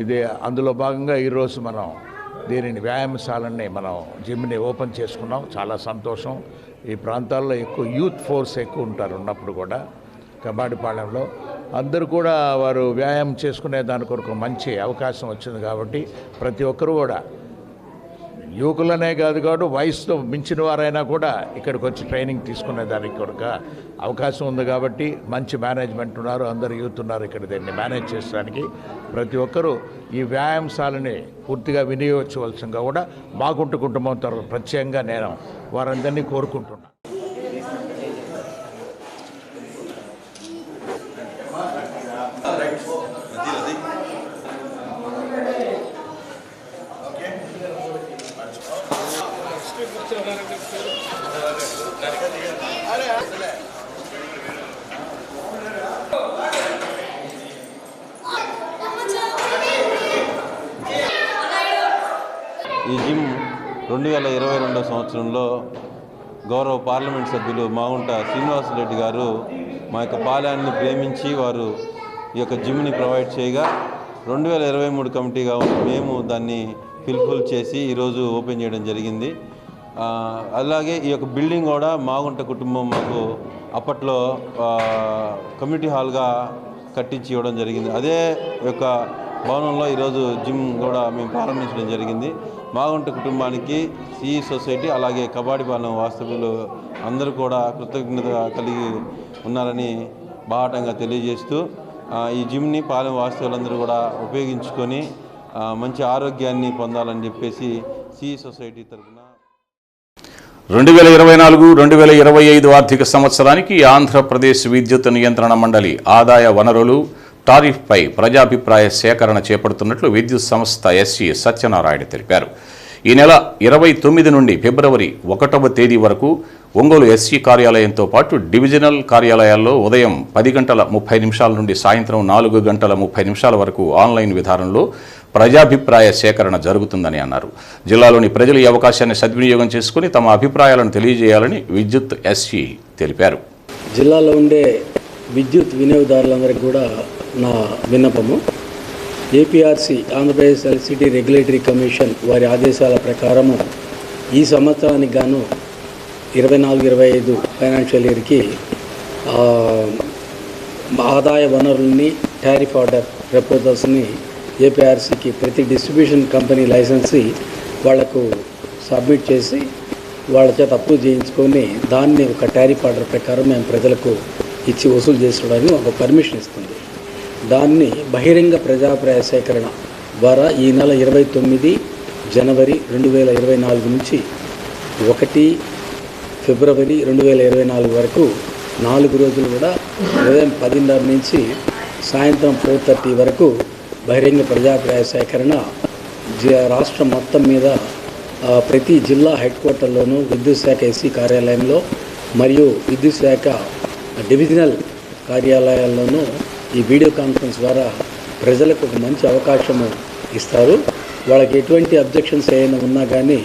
ఇది అందులో భాగంగా ఈరోజు మనం దీనిని వ్యాయామశాలని మనం జిమ్ని ఓపెన్ చేసుకున్నాం. చాలా సంతోషం. ఈ ప్రాంతాల్లో ఎక్కువ యూత్ ఫోర్స్ ఎక్కువ ఉంటారు. ఉన్నప్పుడు కూడా కబడ్డీపాలెంలో అందరూ కూడా వారు వ్యాయామం చేసుకునే దాని కొరకు మంచి అవకాశం వచ్చింది కాబట్టి ప్రతి ఒక్కరు కూడా యువకులనే కాదు కాబట్టి వయసుతో మించిన వారైనా కూడా ఇక్కడికి వచ్చి ట్రైనింగ్ తీసుకునే దానికి కొరకు అవకాశం ఉంది కాబట్టి మంచి మేనేజ్మెంట్ ఉన్నారు. అందరు యూత్ ఉన్నారు ఇక్కడ దీన్ని మేనేజ్ చేయడానికి. ప్రతి ఒక్కరూ ఈ వ్యాయామశాలని పూర్తిగా వినియోగించవలసిందిగా కూడా మాగుంట కుటుంబం తరఫు ప్రత్యేకంగా నేను వారందరినీ కోరుకుంటున్నాను. ఈ జిమ్ 2022 సంవత్సరంలో గౌరవ పార్లమెంట్ సభ్యులు మాగుంట శ్రీనివాసులరెడ్డి గారు మా యొక్క పాలెయాన్ని ప్రేమించి వారు ఈ యొక్క జిమ్ని ప్రొవైడ్ చేయగా 2023 కమిటీగా మేము దాన్ని ఫిల్ఫుల్ చేసి ఈరోజు ఓపెన్ చేయడం జరిగింది. అలాగే ఈ యొక్క బిల్డింగ్ కూడా మాగుంట కుటుంబం మాకు అప్పట్లో కమ్యూనిటీ హాల్గా కట్టించి ఇవ్వడం జరిగింది. అదే యొక్క భవనంలో ఈరోజు జిమ్ కూడా మేము ప్రారంభించడం జరిగింది. మాగుంట కుటుంబానికి సిఈ సొసైటీ అలాగే కబాడిపాలెం వాస్తవ్యులు అందరూ కూడా కృతజ్ఞత కలిగి ఉన్నారని బాహాటంగా తెలియజేస్తూ ఈ జిమ్ని పాలెం వాస్తవ్యులందరూ కూడా ఉపయోగించుకొని మంచి ఆరోగ్యాన్ని పొందాలని చెప్పేసి సిఈ సొసైటీ తరఫున 2024-2025 ఆర్థిక సంవత్సరానికి ఆంధ్రప్రదేశ్ విద్యుత్ నియంత్రణ మండలి ఆదాయ వనరులు టారిఫ్పై ప్రజాభిప్రాయ సేకరణ చేపడుతున్నట్లు విద్యుత్ సంస్థ ఎస్సీ సత్యనారాయణ తెలిపారు. ఈ నెల 29 నుండి ఫిబ్రవరి 1వ తేదీ వరకు ఒంగోలు ఎస్సీ కార్యాలయంతో పాటు డివిజనల్ కార్యాలయాల్లో ఉదయం 10 గంటల 30 నిమిషాల నుండి సాయంత్రం 4 గంటల 30 నిమిషాల వరకు ఆన్లైన్ విధానంలో ప్రజాభిప్రాయ సేకరణ జరుగుతుందని అన్నారు. జిల్లాలోని ప్రజలు ఈ అవకాశాన్ని సద్వినియోగం చేసుకుని తమ అభిప్రాయాలను తెలియజేయాలని విద్యుత్ ఎస్సీ తెలిపారు. జిల్లాలో ఉండే విద్యుత్ వినియోగదారులందరికీ కూడా నా విన్నపము, APRC Andhra Pradesh electricity regulatory commission వారి ఆదేశాల ప్రకారము ఈ సంవత్సరానికి గాను 24-25 ఫైనాన్షియల్ ఇయర్కి ఆదాయ వనరుల్ని టారిఫ్ ఆర్డర్ ప్రపోజల్స్ని ఏపీఆర్సీకి ప్రతి డిస్ట్రిబ్యూషన్ కంపెనీ లైసెన్సీ వాళ్లకు సబ్మిట్ చేసి వాళ్ళ చేత అప్రూవ్ చేయించుకొని దాన్ని ఒక టారిఫ్ ఆర్డర్ ప్రకారం మేము ప్రజలకు ఇచ్చి వసూలు చేసుకోవడానికి ఒక పర్మిషన్ ఇస్తుంది. దాన్ని బహిరంగ ప్రజాభిప్రాయ సేకరణ ద్వారా ఈ నెల 29 జనవరి 2024 నుంచి 1 ఫిబ్రవరి 2024 వరకు 4 రోజులు కూడా ఉదయం 10:30 నుంచి సాయంత్రం 4:30 వరకు బహిరంగ ప్రజాభిప్రాయ సేకరణ రాష్ట్రం మొత్తం మీద ప్రతి జిల్లా హెడ్ క్వార్టర్లోనూ విద్యుత్ శాఖ ఎస్సీ కార్యాలయంలో మరియు విద్యుత్ శాఖ డివిజనల్ కార్యాలయాల్లోనూ ఈ వీడియో కాన్ఫరెన్స్ ద్వారా ప్రజలకు ఒక మంచి అవకాశము ఇస్తారు. వాళ్ళకి ఎటువంటి అబ్జెక్షన్స్ ఏమైనా ఉన్నా కానీ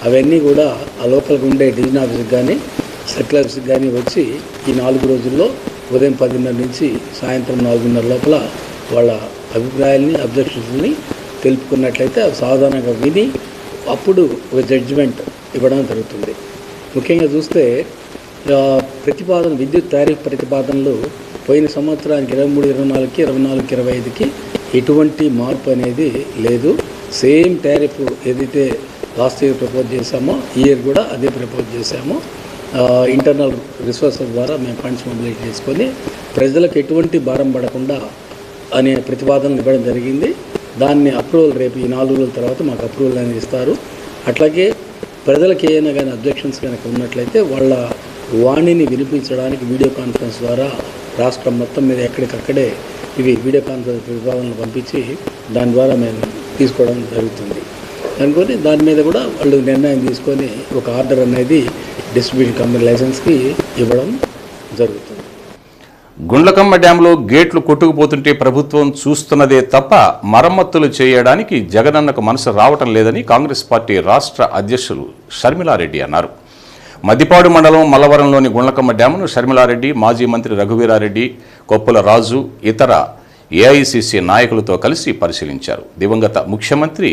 అవన్నీ కూడా ఆ లోకల్గా ఉండే డివిజన్ ఆఫీస్కి కానీ సర్కిల్ ఆఫీస్కి కానీ వచ్చి ఈ 4 రోజుల్లో ఉదయం 10:30 నుంచి సాయంత్రం 4:30 లోపల వాళ్ళ అభిప్రాయాల్ని అబ్జెక్షన్స్ని తెలుపుకున్నట్లయితే అవి సాధారణంగా విని అప్పుడు ఒక జడ్జిమెంట్ ఇవ్వడం జరుగుతుంది. ముఖ్యంగా చూస్తే ప్రతిపాదన విద్యుత్ టారిఫ్ ప్రతిపాదనలు పోయిన సంవత్సరానికి 23-24కి 24-25కి ఎటువంటి మార్పు అనేది లేదు. సేమ్ టారిఫ్ ఏదైతే లాస్ట్ ఇయర్ ప్రపోజ్ చేశామో ఈ ఇయర్ కూడా అదే ప్రపోజ్ చేశామో. ఇంటర్నల్ రిసోర్సెస్ ద్వారా మేము ఫండ్స్ మొబిలైజ్ చేసుకొని ప్రజలకు ఎటువంటి భారం పడకుండా అనే ప్రతిపాదనలు ఇవ్వడం జరిగింది. దాన్ని అప్రూవల్ రేపు ఈ 4 రోజుల తర్వాత మాకు అప్రూవల్ అనేది ఇస్తారు. అట్లాగే ప్రజలకు ఏమైనా కానీ అబ్జెక్షన్స్ కనుక ఉన్నట్లయితే వాళ్ళ వాణిని వినిపించడానికి వీడియో కాన్ఫరెన్స్ ద్వారా రాష్ట్రం మొత్తం మీద ఎక్కడికక్కడే ఇవి వీడియో కాన్ఫరెన్స్ ప్రతిపాదనలు పంపించి దాని ద్వారా మేము తీసుకోవడం జరుగుతుంది. అనుకొని దాని మీద కూడా వాళ్ళు నిర్ణయం తీసుకొని ఒక ఆర్డర్ అనేది డిస్ట్రిబ్యూషన్ కంపెనీ లైసెన్స్కి ఇవ్వడం జరుగుతుంది. గుండ్లకమ్మ డ్యాంలో గేట్లు కొట్టుకుపోతుంటే ప్రభుత్వం చూస్తున్నదే తప్ప మరమ్మతులు చేయడానికి జగనన్నకు మనసు రావటం లేదని కాంగ్రెస్ పార్టీ రాష్ట్ర అధ్యక్షులు షర్మిలారెడ్డి అన్నారు. మద్దిపాడు మండలం మల్లవరంలోని గుండ్లకమ్మ డ్యామును షర్మిలారెడ్డి, మాజీ మంత్రి రఘువీరారెడ్డి, కొప్పుల రాజు, ఇతర ఏఐసిసి నాయకులతో కలిసి పరిశీలించారు. దివంగత ముఖ్యమంత్రి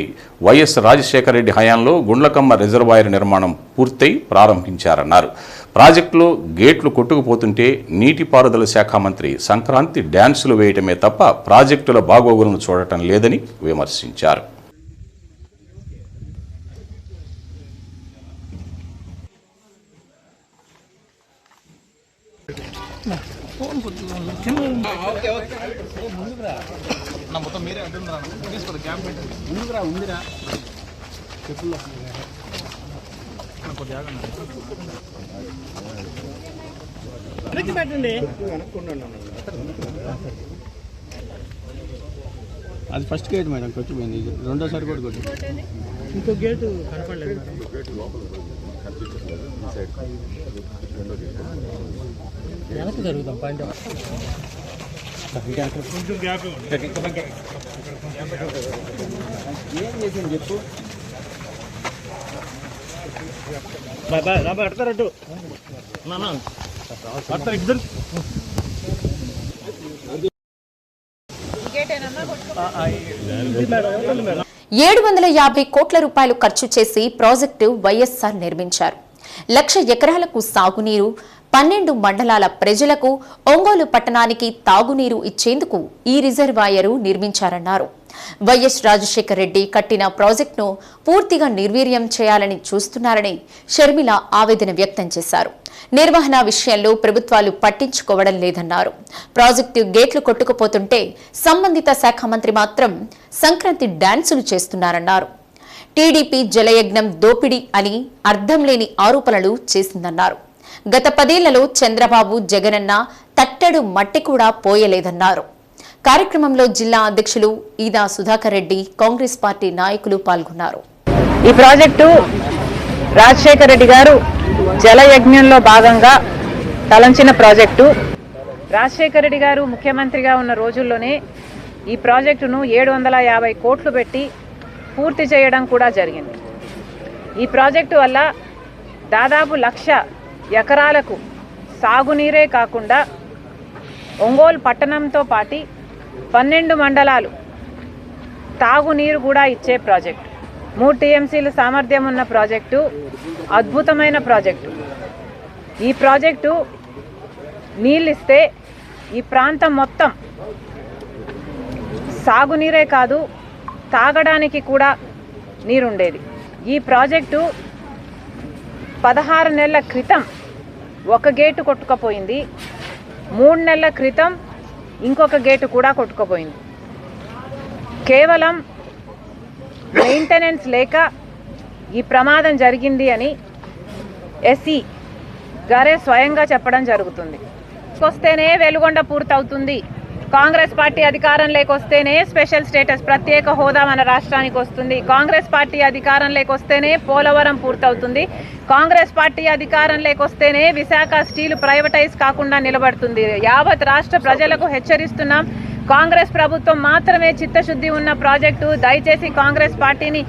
వైఎస్ రాజశేఖర రెడ్డి హయాంలో గుండ్లకమ్మ రిజర్వాయర్ నిర్మాణం పూర్తయి ప్రారంభించారన్నారు. ప్రాజెక్టులో గేట్లు కొట్టుకుపోతుంటే నీటిపారుదల శాఖ మంత్రి సంక్రాంతి డ్యాన్సులు వేయటమే తప్ప ప్రాజెక్టుల బాగోగులను చూడటం లేదని విమర్శించారు. మొత్తం మీరే తీసుకో క్యాంప్ ముందుకురా ఉందిరా చెప్పుల్లో పెట్టండి. అది ఫస్ట్ గేట్ మేడం కొట్టిపోయింది, రెండోసారి కూడా కొట్టి ఇంకో గేటు కనపడలేదు. వెనక్కి జరుగుతాం పాయింట్ కొంచెం గ్యాప్ ఏం చేసింది చెప్పు. పెడతారట్టు ఇద్దరు 750 కోట్ల రూపాయలు ఖర్చు చేసి ప్రాజెక్టు వైఎస్ఆర్ నిర్మించారు. 1,00,000 ఎకరాలకు సాగునీరు, 12 మండలాల ప్రజలకు ఒంగోలు పట్టణానికి తాగునీరు ఇచ్చేందుకు ఈ రిజర్వాయరు నిర్మించారన్నారు. వైఎస్ రాజశేఖర రెడ్డి కట్టిన ప్రాజెక్టును పూర్తిగా నిర్వీర్యం చేయాలని చూస్తున్నారని షర్మిల ఆవేదన వ్యక్తం చేశారు. నిర్వహణ విషయంలో ప్రభుత్వాలు పట్టించుకోవడం లేదన్నారు. ప్రాజెక్టు గేట్లు కొట్టుకుపోతుంటే సంబంధిత శాఖ మంత్రి మాత్రం సంక్రాంతి డాన్సులు చేస్తున్నారన్నారు. టీడీపీ జలయజ్ఞం దోపిడీ అని అర్థం లేని ఆరోపణలు చేసిందన్నారు. గత 10 ఏళ్లలో చంద్రబాబు జగనన్న తట్టెడు మట్టి కూడా పోయలేదన్నారు. కార్యక్రమంలో జిల్లా అధ్యక్షులు ఈదా సుధాకర్ రెడ్డి, కాంగ్రెస్ పార్టీ నాయకులు పాల్గొన్నారు. ఈ ప్రాజెక్టు రాజశేఖర రెడ్డి గారు జలయజ్ఞంలో భాగంగా తలంచిన ప్రాజెక్టు. రాజశేఖర రెడ్డి గారు ముఖ్యమంత్రిగా ఉన్న రోజుల్లోనే ఈ ప్రాజెక్టును 750 కోట్లు పెట్టి పూర్తి చేయడం కూడా జరిగింది. ఈ ప్రాజెక్టు వల్ల దాదాపు 1,00,000 ఎకరాలకు సాగునీరే కాకుండా ఒంగోలు పట్టణంతో పాటు 12 మండలాలు తాగునీరు కూడా ఇచ్చే ప్రాజెక్టు. 3 టీఎంసీల సామర్థ్యం ఉన్న ప్రాజెక్టు, అద్భుతమైన ప్రాజెక్టు. ఈ ప్రాజెక్టు నీళ్ళిస్తే ఈ ప్రాంతం మొత్తం సాగునీరే కాదు తాగడానికి కూడా నీరుండేది. ఈ ప్రాజెక్టు 16 నెలల క్రితం ఒక గేటు కొట్టుకుపోయింది. 3 నెలల క్రితం ఇంకొక గేటు కూడా కొట్టుకుపోయింది. కేవలం మెయింటెనెన్స్ లేక ఈ ప్రమాదం జరిగింది అని ఎస్సీ గారే స్వయంగా చెప్పడం జరుగుతుంది. వస్తేనే వెలుగొండ పూర్తవుతుంది, కాంగ్రెస్ పార్టీ అధికారం లేకొస్తేనే స్పెషల్ స్టేటస్ ప్రత్యేక హోదా మన రాష్ట్రానికి వస్తుంది, కాంగ్రెస్ పార్టీ అధికారం లేకొస్తేనే పోలవరం పూర్తవుతుంది, కాంగ్రెస్ పార్టీ అధికారం లేకొస్తేనే విశాఖ స్టీల్ ప్రైవేటైజ్ కాకుండా నిలబడుతుంది. యావత్ రాష్ట్ర ప్రజలకు హెచ్చరిస్తున్నాం, కాంగ్రెస్ ప్రభుత్వం మాత్రమే చిత్తశుద్ధి ఉన్న ప్రాజెక్టు. దయచేసి కాంగ్రెస్ పార్టీని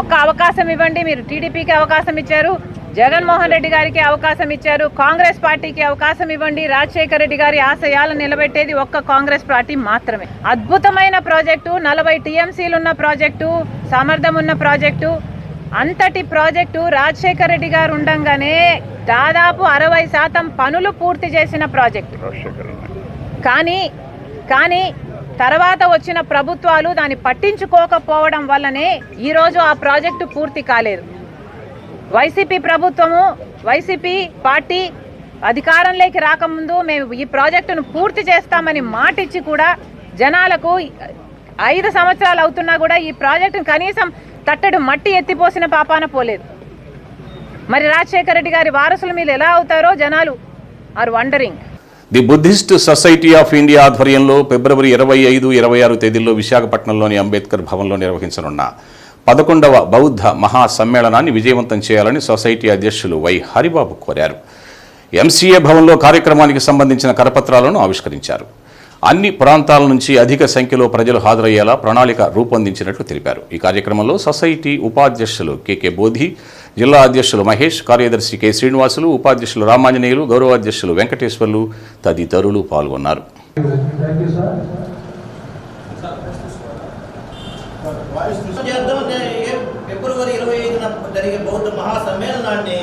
ఒక్క అవకాశం ఇవ్వండి. మీరు టీడీపీకి అవకాశం ఇచ్చారు, జగన్మోహన్ రెడ్డి గారికి అవకాశం ఇచ్చారు, కాంగ్రెస్ పార్టీకి అవకాశం ఇవ్వండి. రాజశేఖర రెడ్డి గారి ఆశయాలను నిలబెట్టేది ఒక్క కాంగ్రెస్ పార్టీ మాత్రమే. అద్భుతమైన ప్రాజెక్టు, 40 టీఎంసీలు ఉన్న ప్రాజెక్టు, సామర్థ్యం ఉన్న ప్రాజెక్టు. అంతటి ప్రాజెక్టు రాజశేఖర రెడ్డి గారు ఉండంగానే దాదాపు 60% పనులు పూర్తి చేసిన ప్రాజెక్టు. కానీ తర్వాత వచ్చిన ప్రభుత్వాలు దాన్ని పట్టించుకోకపోవడం వల్లనే ఈరోజు ఆ ప్రాజెక్టు పూర్తి కాలేదు. వైసీపీ ప్రభుత్వము, వైసీపీ పార్టీ అధికారంలోకి రాకముందు మేము ఈ ప్రాజెక్టును పూర్తి చేస్తామని మాటిచ్చి కూడా జనాలకు 5 సంవత్సరాలు అవుతున్నా కూడా ఈ ప్రాజెక్టును కనీసం తట్టెడు మట్టి ఎత్తిపోసిన పాపాన పోలేదు. మరి రాజశేఖర రెడ్డి గారి వారసులు మీరు ఎలా అవుతారో జనాలు are wondering. The Buddhist society of India ఆధ్వర్యంలో ఫిబ్రవరి 25, 26 తేదీల్లో విశాఖపట్నంలోని అంబేద్కర్ భవన్లో నిర్వహించనున్న 11వ బౌద్ధ మహాసమ్మేళనాన్ని విజయవంతం చేయాలని సొసైటీ అధ్యక్షులు వై హరిబాబు కోరారు. ఎంసీఏ భవన్లో కార్యక్రమానికి సంబంధించిన కరపత్రాలను ఆవిష్కరించారు. అన్ని ప్రాంతాల నుంచి అధిక సంఖ్యలో ప్రజలు హాజరయ్యేలా ప్రణాళిక రూపొందించినట్లు తెలిపారు. ఈ కార్యక్రమంలో సొసైటీ ఉపాధ్యక్షులు కెకే బోధి, జిల్లా అధ్యక్షులు మహేష్, కార్యదర్శి కె శ్రీనివాసులు, ఉపాధ్యక్షులు రామాంజనేయులు, గౌరవాధ్యక్షులు వెంకటేశ్వర్లు తదితరులు పాల్గొన్నారు. ఫిబ్రవరి 25న జరిగే బౌద్ధ మహాసమ్మేళనాన్ని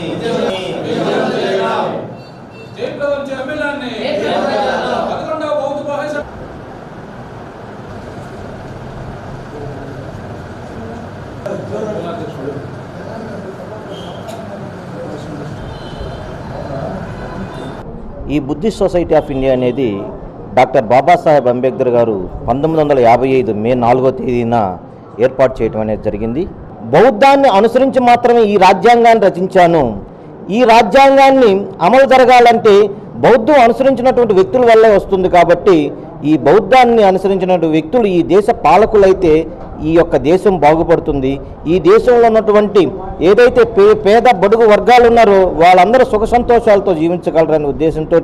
ఈ బుద్ధిస్ట్ సొసైటీ ఆఫ్ ఇండియా అనేది డాక్టర్ బాబాసాహెబ్ అంబేద్కర్ గారు 1955 మే 4వ తేదీన ఏర్పాటు చేయడం అనేది జరిగింది. బౌద్ధాన్ని అనుసరించి మాత్రమే ఈ రాజ్యాంగాన్ని రచించాను, ఈ రాజ్యాంగాన్ని అమలు జరగాలంటే బౌద్ధం అనుసరించినటువంటి వ్యక్తుల వల్లే వస్తుంది. కాబట్టి ఈ బౌద్ధాన్ని అనుసరించినటువంటి వ్యక్తులు ఈ దేశ పాలకులైతే ఈ యొక్క దేశం బాగుపడుతుంది. ఈ దేశంలో ఉన్నటువంటి ఏదైతే పేద బడుగు వర్గాలు ఉన్నారో వాళ్ళందరూ సుఖ సంతోషాలతో జీవించగలరనే ఉద్దేశంతో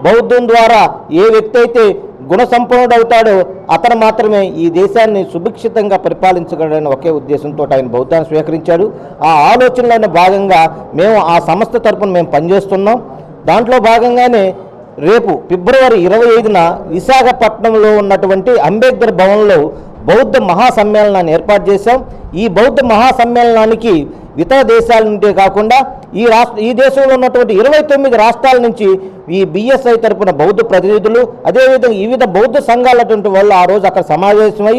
బౌద్ధం ద్వారా ఏ వ్యక్తి అయితే గుణ సంపన్నుడవుతాడో అతను మాత్రమే ఈ దేశాన్ని సుభిక్షితంగా పరిపాలించగలడని ఒకే ఉద్దేశంతో ఆయన బౌద్ధాన్ని స్వీకరించాడు. ఆ ఆలోచనలోని భాగంగా మేము ఆ సంస్థ తరపున మేము పనిచేస్తున్నాం. దాంట్లో భాగంగానే రేపు ఫిబ్రవరి 25న విశాఖపట్నంలో ఉన్నటువంటి అంబేద్కర్ భవన్లో బౌద్ధ మహాసమ్మేళనాన్ని ఏర్పాటు చేశాం. ఈ బౌద్ధ మహాసమ్మేళనానికి ఇతర దేశాల నుండే కాకుండా ఈ దేశంలో ఉన్నటువంటి 29 రాష్ట్రాల నుంచి ఈ బిఎస్ఐ తరపున బౌద్ధ ప్రతినిధులు, అదేవిధంగా వివిధ బౌద్ధ సంఘాలటువంటి వాళ్ళు ఆ రోజు అక్కడ సమావేశమై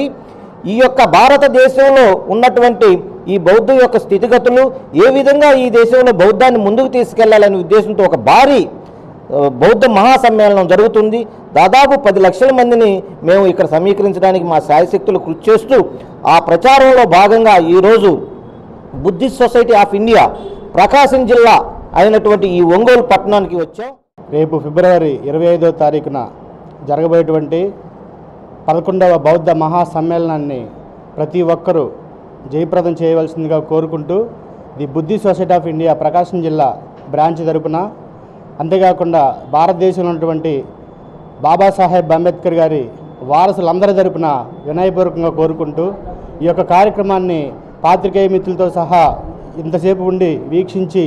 ఈ యొక్క భారతదేశంలో ఉన్నటువంటి ఈ బౌద్ధం యొక్క స్థితిగతులు, ఏ విధంగా ఈ దేశంలో బౌద్ధాన్ని ముందుకు తీసుకెళ్లాలనే ఉద్దేశంతో ఒక భారీ బౌద్ధ మహాసమ్మేళనం జరుగుతుంది. దాదాపు 10 లక్షల మందిని మేము ఇక్కడ సమీకరించడానికి మా శాయశక్తులు కృషి చేస్తూ ఆ ప్రచారంలో భాగంగా ఈరోజు Buddhist society of India Prakasam జిల్లా అయినటువంటి ఈ ఒంగోలు పట్టణానికి వచ్చాం. రేపు ఫిబ్రవరి 25వ తారీఖున జరగబోయేటువంటి 11వ బౌద్ధ మహాసమ్మేళనాన్ని ప్రతి ఒక్కరూ జయప్రదం చేయవలసిందిగా కోరుకుంటూ the Buddhist society of India Prakasam జిల్లా బ్రాంచ్ తరపున, అంతేకాకుండా భారతదేశంలో ఉన్నటువంటి బాబాసాహెబ్ అంబేద్కర్ గారి వారసులందరి తరపున వినయపూర్వకంగా కోరుకుంటూ ఈ యొక్క కార్యక్రమాన్ని పాత్రికేయ మిత్రులతో సహా ఇంతసేపు ఉండి వీక్షించి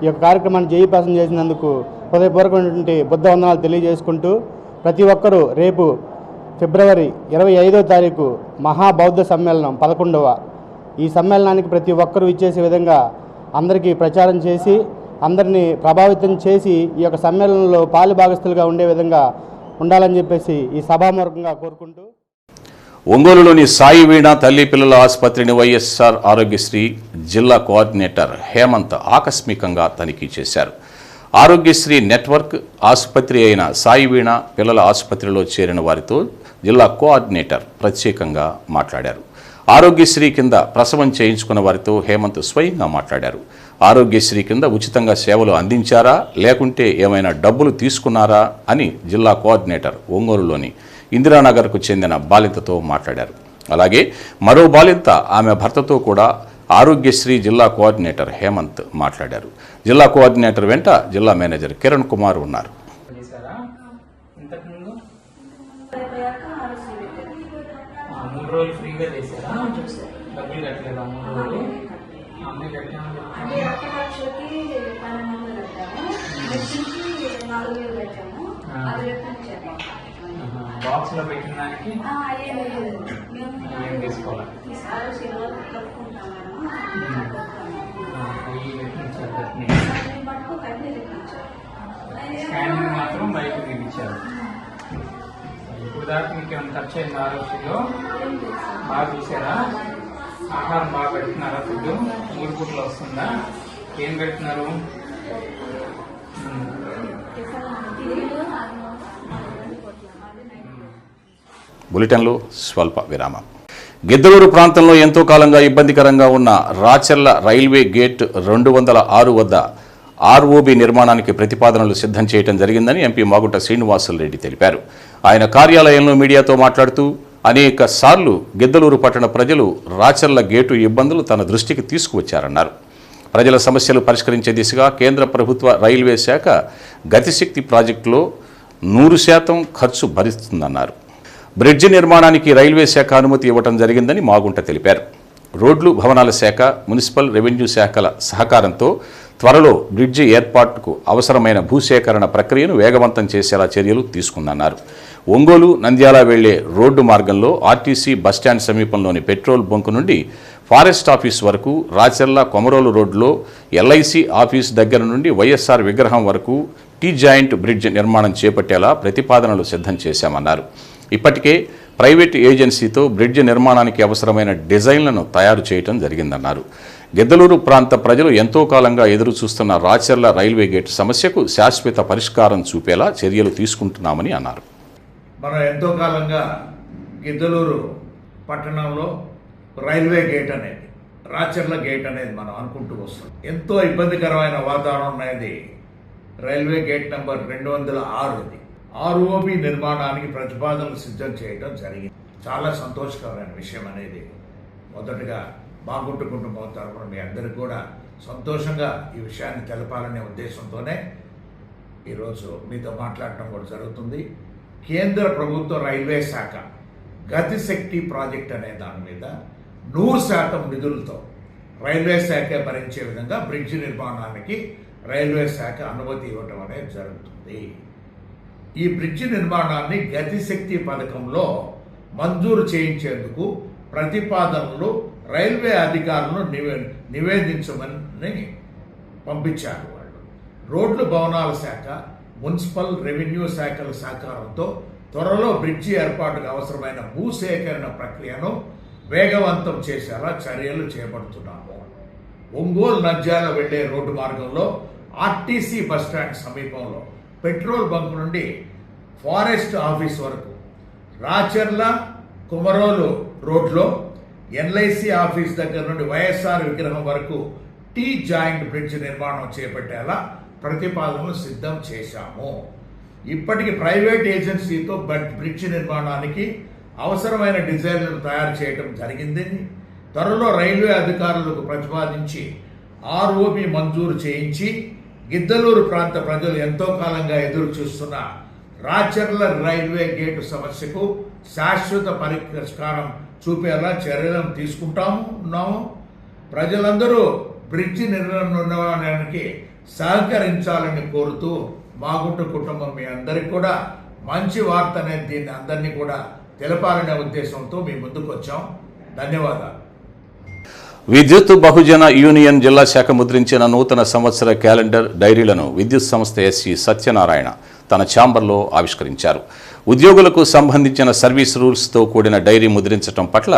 ఈ యొక్క కార్యక్రమాన్ని జయప్రదం చేసినందుకు హృదయపూర్వకమైనటువంటి బుద్ధ వందనాలు తెలియజేసుకుంటూ ప్రతి ఒక్కరూ రేపు ఫిబ్రవరి 25వ తారీఖు మహాబౌద్ధ సమ్మేళనం 11వ ఈ సమ్మేళనానికి ప్రతి ఒక్కరూ ఇచ్చేసే విధంగా అందరికీ ప్రచారం చేసి అందరినీ ప్రభావితం చేసి ఈ యొక్క సమ్మేళనంలో పాలుభాగస్తులుగా ఉండే విధంగా ఉండాలని చెప్పేసి ఈ సభామూర్ఖంగా కోరుకుంటూ ఒంగోలులోని సాయి వీణ తల్లి పిల్లల ఆసుపత్రిని వైఎస్ఆర్ ఆరోగ్యశ్రీ జిల్లా కోఆర్డినేటర్ హేమంత్ ఆకస్మికంగా తనిఖీ చేశారు. ఆరోగ్యశ్రీ నెట్వర్క్ ఆసుపత్రి అయిన సాయి వీణ పిల్లల ఆసుపత్రిలో చేరిన వారితో జిల్లా కోఆర్డినేటర్ ప్రత్యేకంగా మాట్లాడారు. ఆరోగ్యశ్రీ కింద ప్రసవం చేయించుకున్న వారితో హేమంత్ స్వయంగా మాట్లాడారు. ఆరోగ్యశ్రీ కింద ఉచితంగా సేవలు అందించారా, లేకుంటే ఏమైనా డబ్బులు తీసుకున్నారా అని జిల్లా కోఆర్డినేటర్ ఒంగోలులోని ఇందిరానగర్కు చెందిన బాలింతతో మాట్లాడారు. అలాగే మరో బాలింత ఆమె భర్తతో కూడా ఆరోగ్యశ్రీ జిల్లా కోఆర్డినేటర్ హేమంత్ మాట్లాడారు. జిల్లా కోఆర్డినేటర్ వెంట జిల్లా మేనేజర్ కిరణ్ కుమార్ ఉన్నారు. బాక్స్ లో పెట్టిన దానికి ఏం తీసుకోవాలి, స్కానింగ్ మాత్రం బయట తీపించారు. ఇప్పుడు దాకా మీకు ఏమైనా ఖర్చు అయింది ఆరోగ్యంలో? బాగా చూసారా? ఆహారం బాగా పెడుతున్నారా? ఫుడ్ 3 పూటలు వస్తుందా? ఏం పెడుతున్నారు? బులెటిన్లో స్వల్ప విరామం. గిద్దలూరు ప్రాంతంలో ఎంతో కాలంగా ఇబ్బందికరంగా ఉన్న రాచర్ల రైల్వే గేట్ 206 వద్ద ఆర్ఓబి నిర్మాణానికి ప్రతిపాదనలు సిద్ధం చేయడం జరిగిందని ఎంపీ మాగుంట శ్రీనివాసులరెడ్డి తెలిపారు. ఆయన కార్యాలయంలో మీడియాతో మాట్లాడుతూ అనేక సార్లు గిద్దలూరు పట్టణ ప్రజలు రాచర్ల గేటు ఇబ్బందులు తన దృష్టికి తీసుకువచ్చారన్నారు. ప్రజల సమస్యలు పరిష్కరించే దిశగా కేంద్ర ప్రభుత్వ రైల్వే శాఖ గతిశక్తి ప్రాజెక్టులో 100% ఖర్చు భరిస్తుందన్నారు. బ్రిడ్జి నిర్మాణానికి రైల్వే శాఖ అనుమతి ఇవ్వడం జరిగిందని మాగుంట తెలిపారు. రోడ్లు, భవనాల శాఖ, మున్సిపల్, రెవెన్యూ శాఖల సహకారంతో త్వరలో బ్రిడ్జి ఏర్పాటుకు అవసరమైన భూసేకరణ ప్రక్రియను వేగవంతం చేసేలా చర్యలు తీసుకుందన్నారు. ఒంగోలు, నంద్యాల వెళ్లే రోడ్డు మార్గంలో ఆర్టీసీ బస్టాండ్ సమీపంలోని పెట్రోల్ బంకు నుండి ఫారెస్ట్ ఆఫీస్ వరకు, రాచర్ల కొమరోలు రోడ్లో ఎల్ఐసి ఆఫీస్ దగ్గర నుండి వైఎస్ఆర్ విగ్రహం వరకు టీ జాయింట్ బ్రిడ్జ్ నిర్మాణం చేపట్టేలా ప్రతిపాదనలు సిద్ధం చేశామన్నారు. ఇప్పటికే ప్రైవేటు ఏజెన్సీతో బ్రిడ్జ్ నిర్మాణానికి అవసరమైన డిజైన్లను తయారు చేయడం జరిగిందన్నారు. గిద్దలూరు ప్రాంత ప్రజలు ఎంతో కాలంగా ఎదురు చూస్తున్న రాచర్ల రైల్వే గేట్ సమస్యకు శాశ్వత పరిష్కారం చూపేలా చర్యలు తీసుకుంటున్నామని అన్నారు. మనం ఎంతో కాలంగా గిద్దలూరు పట్టణంలో రైల్వే గేట్ అనేది, రాచర్ల గేట్ అనేది మనం అనుకుంటూ వస్తాం. ఎంతో ఇబ్బందికరమైన వాతావరణం అనేది రైల్వే గేట్ నెంబర్ 206 ఆర్ఓబి నిర్మాణానికి ప్రతిపాదనలు సిద్ధం చేయడం జరిగింది. చాలా సంతోషకరమైన విషయం అనేది మొదటగా మాగుంట కుటుంబం తరఫున మీ అందరికీ కూడా సంతోషంగా ఈ విషయాన్ని తెలపాలనే ఉద్దేశంతోనే ఈరోజు మీతో మాట్లాడటం కూడా జరుగుతుంది. కేంద్ర ప్రభుత్వ రైల్వే శాఖ గతిశక్తి ప్రాజెక్ట్ అనే దాని మీద 100% నిధులతో రైల్వే శాఖ భరించే విధంగా బ్రిడ్జ్ నిర్మాణానికి రైల్వే శాఖ అనుమతి ఇవ్వటం అనేది జరుగుతుంది. ఈ బ్రిడ్జి నిర్మాణాన్ని గతిశక్తి పథకంలో మంజూరు చేయించేందుకు ప్రతిపాదనలు రైల్వే అధికారులను నివేదించమని పంపించారు. వాళ్ళు రోడ్లు భవనాల శాఖ, మున్సిపల్, రెవెన్యూ శాఖల సహకారంతో త్వరలో బ్రిడ్జి ఏర్పాటుకు అవసరమైన భూసేకరణ ప్రక్రియను వేగవంతం చేసేలా చర్యలు చేపడుతున్నాము. ఒంగోలు నంద్యాల వెళ్లే రోడ్డు మార్గంలో ఆర్టీసీ బస్టాండ్ సమీపంలో పెట్రోల్ బంక్ నుండి ఫారెస్ట్ ఆఫీస్ వరకు, రాచర్ల కుమరోలు రోడ్లో ఎల్ఐసి ఆఫీస్ దగ్గర నుండి వైఎస్ఆర్ విగ్రహం వరకు టీ జాయింట్ బ్రిడ్జ్ నిర్మాణం చేపట్టేలా ప్రతిపాదనలు సిద్ధం చేశాము. ఇప్పటికి ప్రైవేట్ ఏజెన్సీతో బ్రిడ్జ్ నిర్మాణానికి అవసరమైన డిజైన్లను తయారు చేయడం జరిగిందని, త్వరలో రైల్వే అధికారులకు ప్రతిపాదించి ఆర్ఓపి మంజూరు చేయించి గిద్దలూరు ప్రాంత ప్రజలు ఎంతో కాలంగా ఎదురు చూస్తున్న రాచర్ల రైల్వే గేటు సమస్యకు శాశ్వత పరిష్కారం చూపేలా చర్యలను తీసుకుంటాము. ప్రజలందరూ బ్రిడ్జి నిర్మాణానికి సహకరించాలని కోరుతూ మాగుంట కుటుంబం మీ అందరికి కూడా మంచి వార్త అనేది దీన్ని అందరినీ కూడా తెలపాలనే ఉద్దేశంతో మీ ముందుకు వచ్చాం. ధన్యవాదాలు. విద్యుత్ బహుజన యూనియన్ జిల్లా శాఖ ముద్రించిన నూతన సంవత్సర క్యాలెండర్ డైరీలను విద్యుత్ సంస్థ ఎస్సీ సత్యనారాయణ తన ఛాంబర్లో ఆవిష్కరించారు. ఉద్యోగులకు సంబంధించిన సర్వీస్ రూల్స్తో కూడిన డైరీ ముద్రించడం పట్ల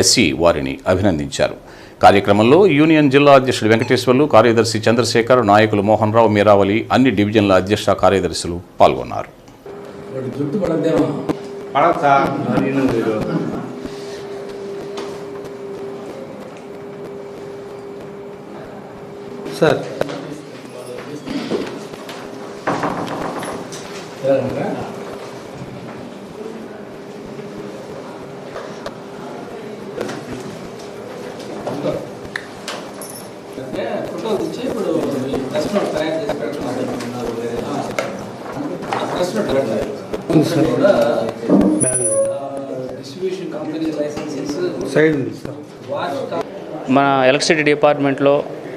ఎస్సీ వారిని అభినందించారు. కార్యక్రమంలో యూనియన్ జిల్లా అధ్యక్షుడు వెంకటేశ్వర్లు, కార్యదర్శి చంద్రశేఖర్, నాయకులు మోహన్ రావు, మీరావళి, అన్ని డివిజన్ల అధ్యక్ష కార్యదర్శులు పాల్గొన్నారు. సార్ ఫోటోలు ఇచ్చి ఇప్పుడు ప్రెస్ నోట్ తయారు చేసి పెడుతున్నారు. ప్రెస్ నోట్ కూడా డిస్ట్రిబ్యూషన్ కంపెనీ లైసెన్సెస్ సైడ్ ఉంది సార్. మన ఎలక్ట్రిసిటీ డిపార్ట్మెంట్లో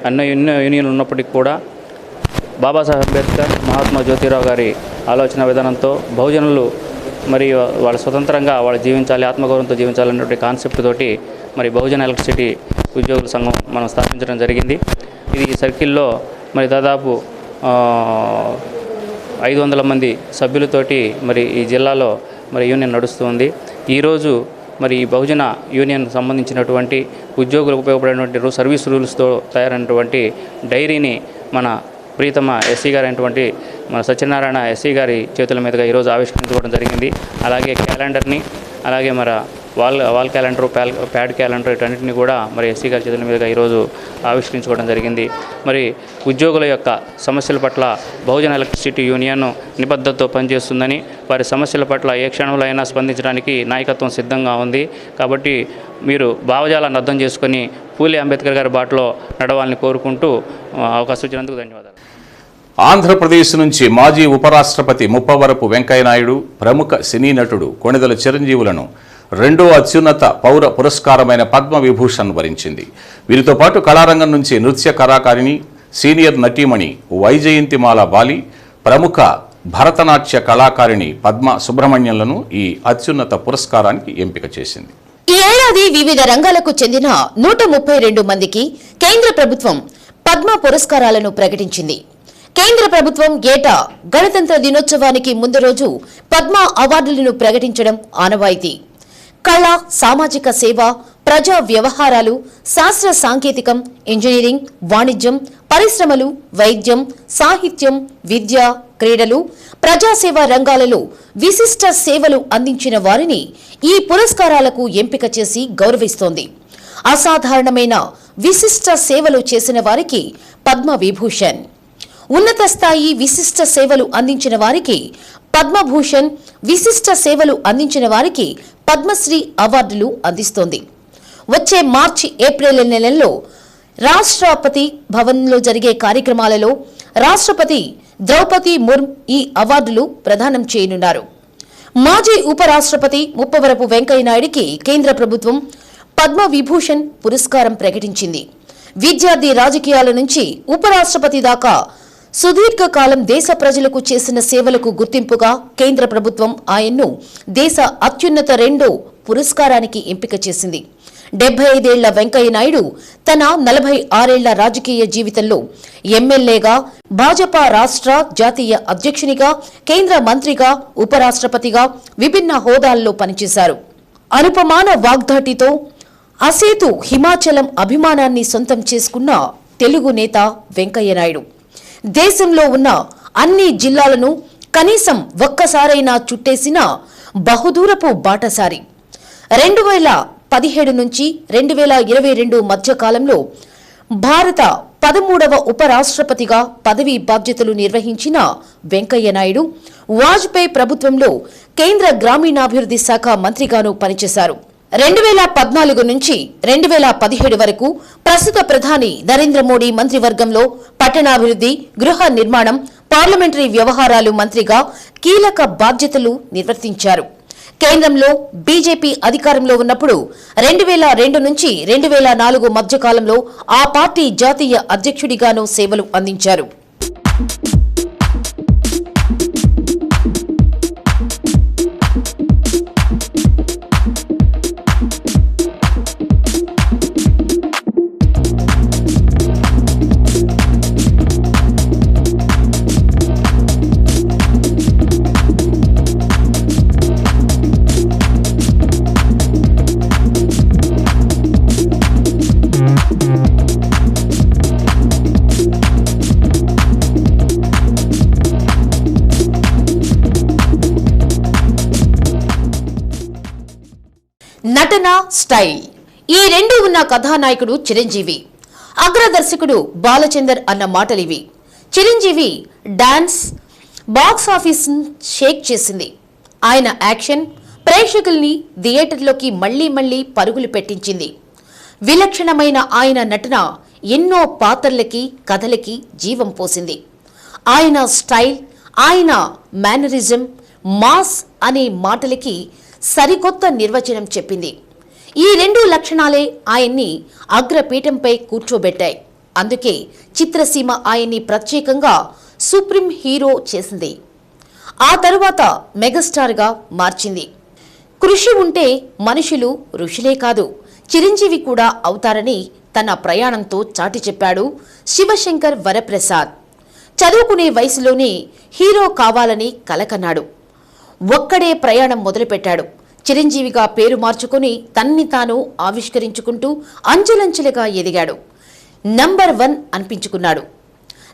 అన్ని యూనియన్లు ఉన్నప్పటికీ కూడా బాబాసాహెబ్ అంబేద్కర్, మహాత్మా జ్యోతిరావు గారి ఆలోచన విధానంతో బహుజనులు మరి వాళ్ళు స్వతంత్రంగా వాళ్ళు జీవించాలి, ఆత్మగౌరవంతో జీవించాలనేటువంటి కాన్సెప్ట్ తోటి మరి బహుజన ఎలక్ట్రిసిటీ ఉద్యోగుల సంఘం మనం స్థాపించడం జరిగింది. ఇది సర్కిల్లో మరి దాదాపు 500 మంది సభ్యులతోటి మరి ఈ జిల్లాలో మరి యూనియన్ నడుస్తుంది. ఈరోజు మరి ఈ బహుజన యూనియన్ సంబంధించినటువంటి ఉద్యోగులకు ఉపయోగపడేటువంటి సర్వీస్ రూల్స్తో తయారైనటువంటి డైరీని మన ప్రీతమ ఎస్సీ గారు అయినటువంటి మన సత్యనారాయణ ఎస్సీ గారి చేతుల మీదుగా ఈరోజు ఆవిష్కరించుకోవడం జరిగింది. అలాగే క్యాలెండర్ని, అలాగే మరి వాల్ క్యాలెండర్, ప్యాడ్ క్యాలెండర్ వీటన్నిటిని కూడా మరి ఎస్సీ గారి చేతుల మీదుగా ఈరోజు ఆవిష్కరించుకోవడం జరిగింది. మరి ఉద్యోగుల యొక్క సమస్యల పట్ల బహుజన ఎలక్ట్రిసిటీ యూనియన్ నిబద్ధతతో పనిచేస్తుందని, వారి సమస్యల పట్ల ఏ క్షణంలో అయినా స్పందించడానికి నాయకత్వం సిద్ధంగా ఉంది. కాబట్టి మీరు భావజాలాన్ని అర్థం చేసుకొని పూలే అంబేద్కర్ గారి బాటలో నడవాలని కోరుకుంటూ అవకాశం ఇచ్చినందుకు ధన్యవాదాలు. ఆంధ్రప్రదేశ్ నుంచి మాజీ ఉపరాష్ట్రపతి ముప్పవరపు వెంకయ్యనాయుడు, ప్రముఖ సినీ నటుడు కొణిదెల చిరంజీవులను రెండో అత్యున్నత పౌర పురస్కారమైన పద్మ విభూషణ్ వరించింది. వీరితో పాటు కళారంగం నుంచి నృత్య కళాకారిణి, సీనియర్ నటీమణి వైజయంతిమాల బాలి, ప్రముఖ భరతనాట్య కళాకారిణి పద్మ సుబ్రహ్మణ్యంలను ఈ అత్యున్నత పురస్కారానికి ఎంపిక చేసింది. ఈ ఏడాది వివిధ రంగాలకు చెందిన 132 మందికి కేంద్ర ప్రభుత్వం పద్మ పురస్కారాలను ప్రకటించింది. కేంద్ర ప్రభుత్వం ఏటా గణతంత్ర దినోత్సవానికి ముందు రోజు పద్మ అవార్డులను ప్రకటించడం ఆనవాయితీ. కళ, సామాజిక సేవ, ప్రజా వ్యవహారాలు, శాస్త్ర సాంకేతికం, ఇంజనీరింగ్, వాణిజ్యం, పరిశ్రమలు, వైద్యం, సాహిత్యం, విద్య, క్రీడలు, ప్రజాసేవ రంగాలలో విశిష్ట సేవలు అందించిన వారిని ఈ పురస్కారాలకు ఎంపిక చేసి గౌరవిస్తోంది. అసాధారణమైన విశిష్ట సేవలు చేసిన వారికి పద్మ విభూషణ్, ఉన్నత స్థాయి విశిష్ట సేవలు అందించిన వారికి పద్మభూషణ్, విశిష్ట సేవలు అందించిన వారికి పద్మశ్రీ అవార్డులు అందిస్తోంది. వచ్చే మార్చి, ఏప్రిల్ నెలల్లో రాష్ట్రపతి భవన్లో జరిగే కార్యక్రమాలలో రాష్ట్రపతి ద్రౌపది ముర్ము ఈ అవార్డులు ప్రదానం చేయనున్నారు. మాజీ ఉపరాష్ట్రపతి ముప్పవరపు వెంకయ్యనాయుడికి కేంద్ర ప్రభుత్వం పద్మ విభూషణ్ పురస్కారం ప్రకటించింది. విద్యార్థి రాజకీయాల నుంచి ఉపరాష్ట్రపతి దాకా సుదీర్ఘకాలం దేశ ప్రజలకు చేసిన సేవలకు గుర్తింపుగా కేంద్ర ప్రభుత్వం ఆయన్ను దేశ అత్యున్నత 2వ పురస్కారానికి ఎంపిక చేసింది. 75 ఏళ్ల వెంకయ్య నాయుడు తన 46 ఏళ్ల రాజకీయ జీవితంలో ఎమ్మెల్యేగా, భాజపా రాష్ట్ర జాతీయ అధ్యక్షునిగా, కేంద్ర మంత్రిగా, ఉపరాష్ట్రపతిగా విభిన్న హోదాల్లో పనిచేశారు. అనుపమాన వాగ్దాటితో అసేతు హిమాచలం అభిమానాన్ని సొంతం చేసుకున్న తెలుగు నేత వెంకయ్య నాయుడు దేశంలో ఉన్న అన్ని జిల్లాలను కనీసం ఒక్కసారైనా చుట్టేసిన బహుదూరపు బాటసారి. 2017 నుంచి 2022 మధ్య కాలంలో భారత 13వ ఉపరాష్ట్రపతిగా పదవీ బాధ్యతలు నిర్వహించిన వెంకయ్య నాయుడు వాజ్పేయి ప్రభుత్వంలో కేంద్ర గ్రామీణాభివృద్ధి శాఖ మంత్రిగాను పనిచేశారు. 2014 నుంచి 2017 వరకు ప్రస్తుత ప్రధాని నరేంద్ర మోడీ మంత్రివర్గంలో పట్టణాభివృద్ధి, గృహ నిర్మాణం, పార్లమెంటరీ వ్యవహారాలు మంత్రిగా కీలక బాధ్యతలు నిర్వర్తించారు. కేంద్రంలో బీజేపీ అధికారంలో ఉన్నప్పుడు 2002 నుంచి 2004 మధ్య కాలంలో ఆ పార్టీ జాతీయ అధ్యక్షుడిగాను సేవలు అందించారు. నటన, స్టైల్ ఈ రెండు ఉన్న కథానాయకుడు చిరంజీవి. అగ్రదర్శకుడు బాలచందర్ అన్న మాటలివి. Chiranjeevi dance box office shake చేసింది. ఆయన యాక్షన్ ప్రేక్షకుల్ని థియేటర్లోకి మళ్లీ పరుగులు పెట్టించింది. విలక్షణమైన ఆయన నటన ఎన్నో పాత్రలకి, కథలకి జీవం పోసింది. ఆయన స్టైల్, ఆయన మేనరిజం, మాస్ అనే మాటలకి సరికొత్త నిర్వచనం చెప్పింది. ఈ రెండు లక్షణాలే ఆయన్ని అగ్రపీఠంపై కూర్చోబెట్టాయి. అందుకే చిత్రసీమ ఆయన్ని ప్రత్యేకంగా సుప్రీం హీరో చేసింది. ఆ తరువాత మెగాస్టార్గా మార్చింది. కృషి ఉంటే మనుషులు ఋషులే కాదు, చిరంజీవి కూడా అవుతారని తన ప్రయాణంతో చాటి చెప్పాడు శివశంకర్ వరప్రసాద్. చదువుకునే వయసులోనే హీరో కావాలని కలకన్నాడు. ఒక్కడే ప్రయాణం మొదలుపెట్టాడు. చిరంజీవిగా పేరు మార్చుకుని తన్ని తాను ఆవిష్కరించుకుంటూ అంచెలంచెలుగా ఎదిగాడు. నంబర్ 1 అనిపించుకున్నాడు.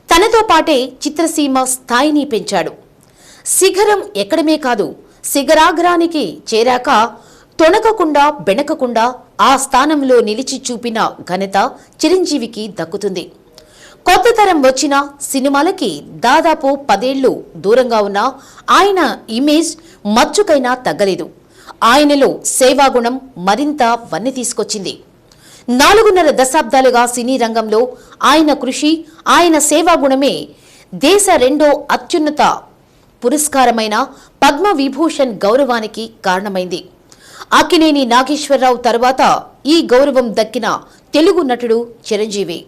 తనతో పాటే చిత్రసీమ స్థాయిని పెంచాడు. శిఖరం ఎక్కడమే కాదు, శిఖరాగ్రానికి చేరాక తొణకకుండా బెణకకుండా ఆ స్థానంలో నిలిచి చూపిన ఘనత చిరంజీవికి దక్కుతుంది. కొత్త తరం వచ్చిన సినిమాలకి దాదాపు 10 ఏళ్లు దూరంగా ఉన్న ఆయన ఇమేజ్ మచ్చుకైనా తగ్గలేదు. ఆయనలో సేవాగుణం మరింత వన్నె తీసుకొచ్చింది. 4.5 దశాబ్దాలుగా సినీ రంగంలో ఆయన కృషి, ఆయన సేవాగుణమే దేశ 2వ అత్యున్నత పురస్కారమైన పద్మవిభూషణ్ గౌరవానికి కారణమైంది. అక్కినేని నాగేశ్వరరావు తరువాత ఈ గౌరవం దక్కిన తెలుగు నటుడు చిరంజీవి.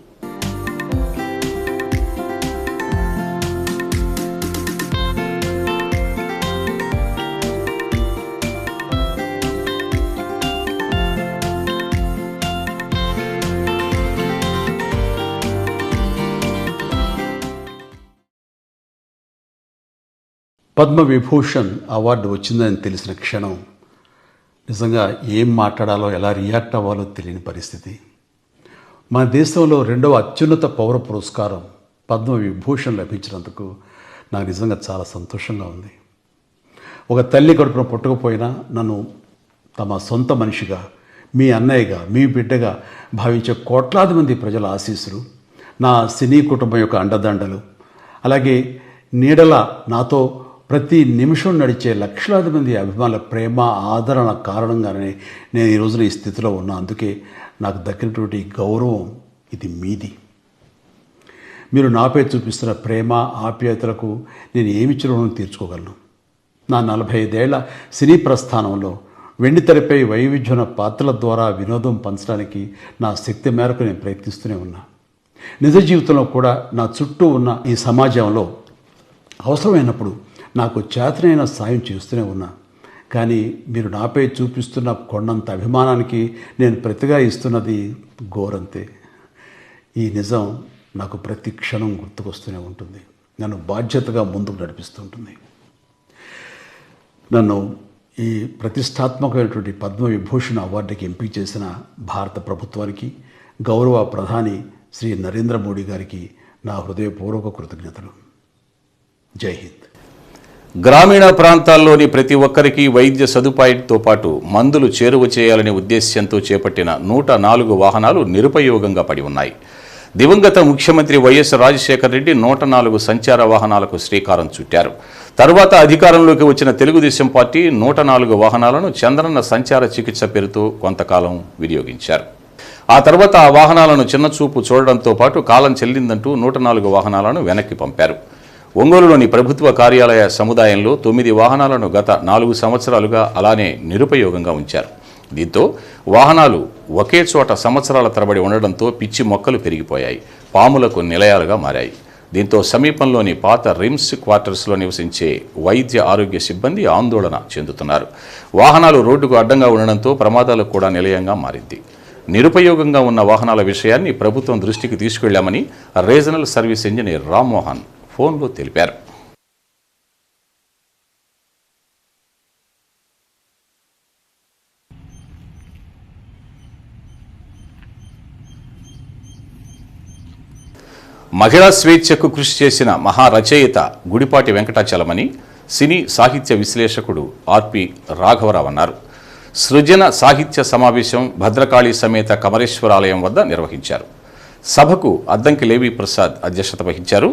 పద్మవిభూషణ్ అవార్డు వచ్చిందని తెలిసిన క్షణం నిజంగా ఏం మాట్లాడాలో, ఎలా రియాక్ట్ అవ్వాలో తెలియని పరిస్థితి. మన దేశంలో 2వ అత్యున్నత పౌర పురస్కారం పద్మవిభూషణ్ లభించినందుకు నాకు నిజంగా చాలా సంతోషంగా ఉంది. ఒక తల్లి కడుపున పుట్టకపోయినా నన్ను తమ సొంత మనిషిగా, మీ అన్నయ్యగా, మీ బిడ్డగా భావించే కోట్లాది మంది ప్రజల ఆశీస్సులు, నా సినీ కుటుంబం యొక్క అండదండలు, అలాగే నీడల నాతో ప్రతి నిమిషం నడిచే లక్షలాది మంది అభిమానుల ప్రేమ, ఆదరణ కారణంగానే నేను ఈ రోజున ఈ స్థితిలో ఉన్నా. అందుకే నాకు దక్కినటువంటి గౌరవం ఇది మీది. మీరు నాపై చూపిస్తున్న ప్రేమ, ఆప్యాయతలకు నేను ఏమి రుణం తీర్చుకోగలను? నా 45 ఏళ్ల సినీ ప్రస్థానంలో వెండితెరపై వైవిధ్యమైన పాత్రల ద్వారా వినోదం పంచడానికి నా శక్తి మేరకు నేను ప్రయత్నిస్తూనే ఉన్నా. నిజ జీవితంలో కూడా నా చుట్టూ ఉన్న ఈ సమాజంలో అవసరమైనప్పుడు నాకు చేతనైన సాయం చేస్తూనే ఉన్నా. కానీ మీరు నాపై చూపిస్తున్న కొండంత అభిమానానికి నేను ప్రతిగా ఇస్తున్నది గోరంతే. ఈ నిజం నాకు ప్రతి క్షణం గుర్తుకొస్తూనే ఉంటుంది, నన్ను బాధ్యతగా ముందుకు నడిపిస్తుంటుంది. నన్ను ఈ ప్రతిష్టాత్మకమైనటువంటి పద్మవిభూషణ్ అవార్డుకి ఎంపిక చేసిన భారత ప్రభుత్వానికి, గౌరవ ప్రధాని శ్రీ నరేంద్ర మోడీ గారికి నా హృదయపూర్వక కృతజ్ఞతలు. జై హింద్. గ్రామీణ ప్రాంతాల్లోని ప్రతి ఒక్కరికి వైద్య సదుపాయంతో పాటు మందులు చేరువ చేయాలనే ఉద్దేశ్యంతో చేపట్టిన 104 వాహనాలు నిరుపయోగంగా పడి ఉన్నాయి. దివంగత ముఖ్యమంత్రి వైఎస్ రాజశేఖర రెడ్డి 104 సంచార వాహనాలకు శ్రీకారం చుట్టారు. తరువాత అధికారంలోకి వచ్చిన తెలుగుదేశం పార్టీ 104 వాహనాలను చంద్రన్న సంచార చికిత్స పేరుతో కొంతకాలం వినియోగించారు. ఆ తర్వాత ఆ వాహనాలను చిన్నచూపు చూడడంతో పాటు కాలం చెల్లిందంటూ 104 వాహనాలను వెనక్కి పంపారు. ఒంగోలులోని ప్రభుత్వ కార్యాలయ సముదాయంలో 9 వాహనాలను గత 4 సంవత్సరాలుగా అలానే నిరుపయోగంగా ఉంచారు. దీంతో వాహనాలు ఒకే చోట సంవత్సరాల తరబడి ఉండడంతో పిచ్చి మొక్కలు పెరిగిపోయాయి, పాములకు నిలయాలుగా మారాయి. దీంతో సమీపంలోని పాత రిమ్స్ క్వార్టర్స్లో నివసించే వైద్య ఆరోగ్య సిబ్బంది ఆందోళన చెందుతున్నారు. వాహనాలు రోడ్డుకు అడ్డంగా ఉండడంతో ప్రమాదాలకు కూడా నిలయంగా మారింది. నిరుపయోగంగా ఉన్న వాహనాల విషయాన్ని ప్రభుత్వం దృష్టికి తీసుకెళ్లామని రీజనల్ సర్వీస్ ఇంజనీర్ రామ్మోహన్ ఫోన్లో తెలిపారు. మహిళా స్వేచ్ఛకు కృషి చేసిన మహారచయిత గుడిపాటి వెంకటాచలమని సినీ సాహిత్య విశ్లేషకుడు ఆర్పి రాఘవరావు అన్నారు. సృజన సాహిత్య సమావేశం భద్రకాళి సమేత కమరేశ్వరాలయం వద్ద నిర్వహించారు. సభకు అద్దంకి లేవి ప్రసాద్ అధ్యక్షత వహించారు.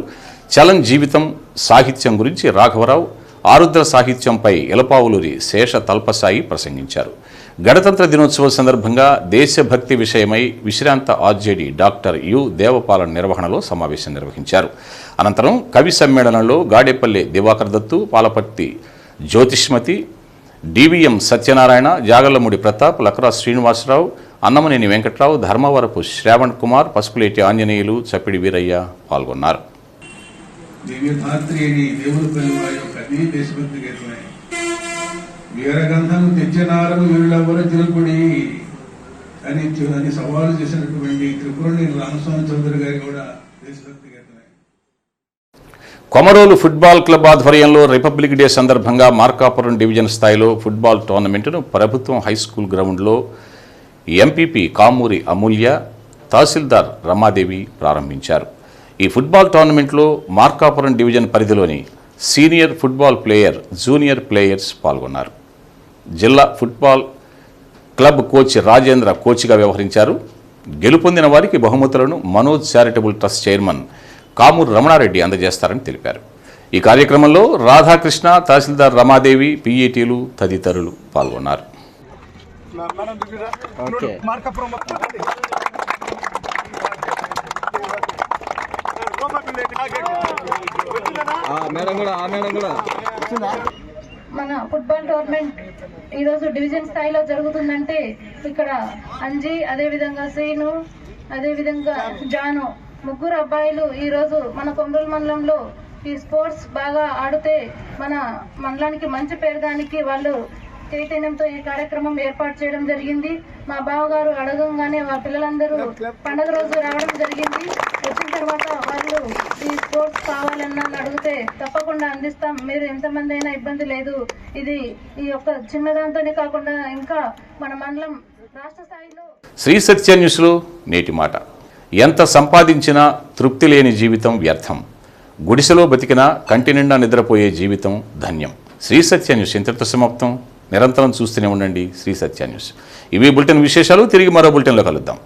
చలన్ జీవితం సాహిత్యం గురించి రాఘవరావు, ఆరుద్ర సాహిత్యంపై ఎలపావులూరి శేష తల్పసాయి ప్రసంగించారు. గణతంత్ర దినోత్సవం సందర్భంగా దేశభక్తి విషయమై విశ్రాంత ఆర్జేడీ డాక్టర్ యు దేవపాలన్ నిర్వహణలో సమావేశం నిర్వహించారు. అనంతరం కవి సమ్మేళనంలో గాడేపల్లి దివాకర్ దత్తు, పాలపర్తి జ్యోతిష్మతి, డివిఎం సత్యనారాయణ, జాగళ్లమూడి ప్రతాప్, లక్రా శ్రీనివాసరావు, అన్నమనేని వెంకట్రావు, ధర్మవరపు శ్రావణ్ కుమార్, పసుపులేటి ఆంజనేయులు, చప్పిడి వీరయ్య పాల్గొన్నారు. వీరగంధం తెచ్చినారు వీళ్ళెవరు తిరుపుడి అని సవాలు చేసినటువంటి త్రిపురని రామస్వామి చౌదరి గారి కూడా దేశభక్తి గీతమే. కొమరోలు ఫుట్బాల్ క్లబ్ ఆధ్వర్యంలో రిపబ్లిక్ డే సందర్భంగా మార్కాపురం డివిజన్ స్థాయిలో ఫుట్బాల్ టోర్నమెంటును ప్రభుత్వం హైస్కూల్ గ్రౌండ్లో ఎంపీపీ కామూరి అమూల్య, తహసీల్దార్ రమాదేవి ప్రారంభించారు. ఈ ఫుట్బాల్ టోర్నమెంట్లో మార్కాపురం డివిజన్ పరిధిలోని senior football player, junior players పాల్గొన్నారు. జిల్లా ఫుట్బాల్ క్లబ్ కోచ్ రాజేంద్ర కోచ్గా వ్యవహరించారు. గెలుపొందిన వారికి బహుమతులను Manoj charitable trust chairman కామూరు Ramanareddy అందజేస్తారని తెలిపారు. ఈ కార్యక్రమంలో రాధాకృష్ణ, తహసీల్దార్ రమాదేవి, పీఈటీలు తదితరులు పాల్గొన్నారు. మన ఫుట్బాల్ టోర్నమెంట్ ఈరోజు డివిజన్ స్థాయిలో జరుగుతుందంటే ఇక్కడ అంజీ, అదేవిధంగా శ్రీను, అదేవిధంగా జాను, ముగ్గురు అబ్బాయిలు ఈరోజు మన కొమరోలు మండలంలో ఈ స్పోర్ట్స్ బాగా ఆడితే మన మండలానికి మంచి పేరుగానికి వాళ్ళు చైతన్యంతో ఈ కార్యక్రమం ఏర్పాటు చేయడం జరిగింది. మా బావగారు అడగంగానే మా పిల్లలందరూ పండగ రోజు రావడం జరిగింది. వచ్చిన తర్వాత వాళ్ళు ఈ స్పోర్ట్స్ కావాలన్నా అడిగితే తప్పకుండా అందిస్తాం, మీరు ఎంతమంది అయినా ఇబ్బంది లేదు. ఇది ఈ యొక్క చిన్నదాంతోనే కాకుండా ఇంకా మన మండలం రాష్ట్ర స్థాయిలో. శ్రీ సత్య న్యూస్లో నేటి మాట. ఎంత సంపాదించినా తృప్తి లేని జీవితం వ్యర్థం, గుడిసెలో బతికినా కంటి నిండా నిద్రపోయే జీవితం ధన్యం. శ్రీ సత్య న్యూస్ ఇంతటితో సమాప్తం. నిరంతరం చూస్తూనే ఉండండి శ్రీ సత్య న్యూస్. ఇవి బులెటిన్ విశేషాలు. తిరిగి మరో బులెటిన్లో కలుద్దాం.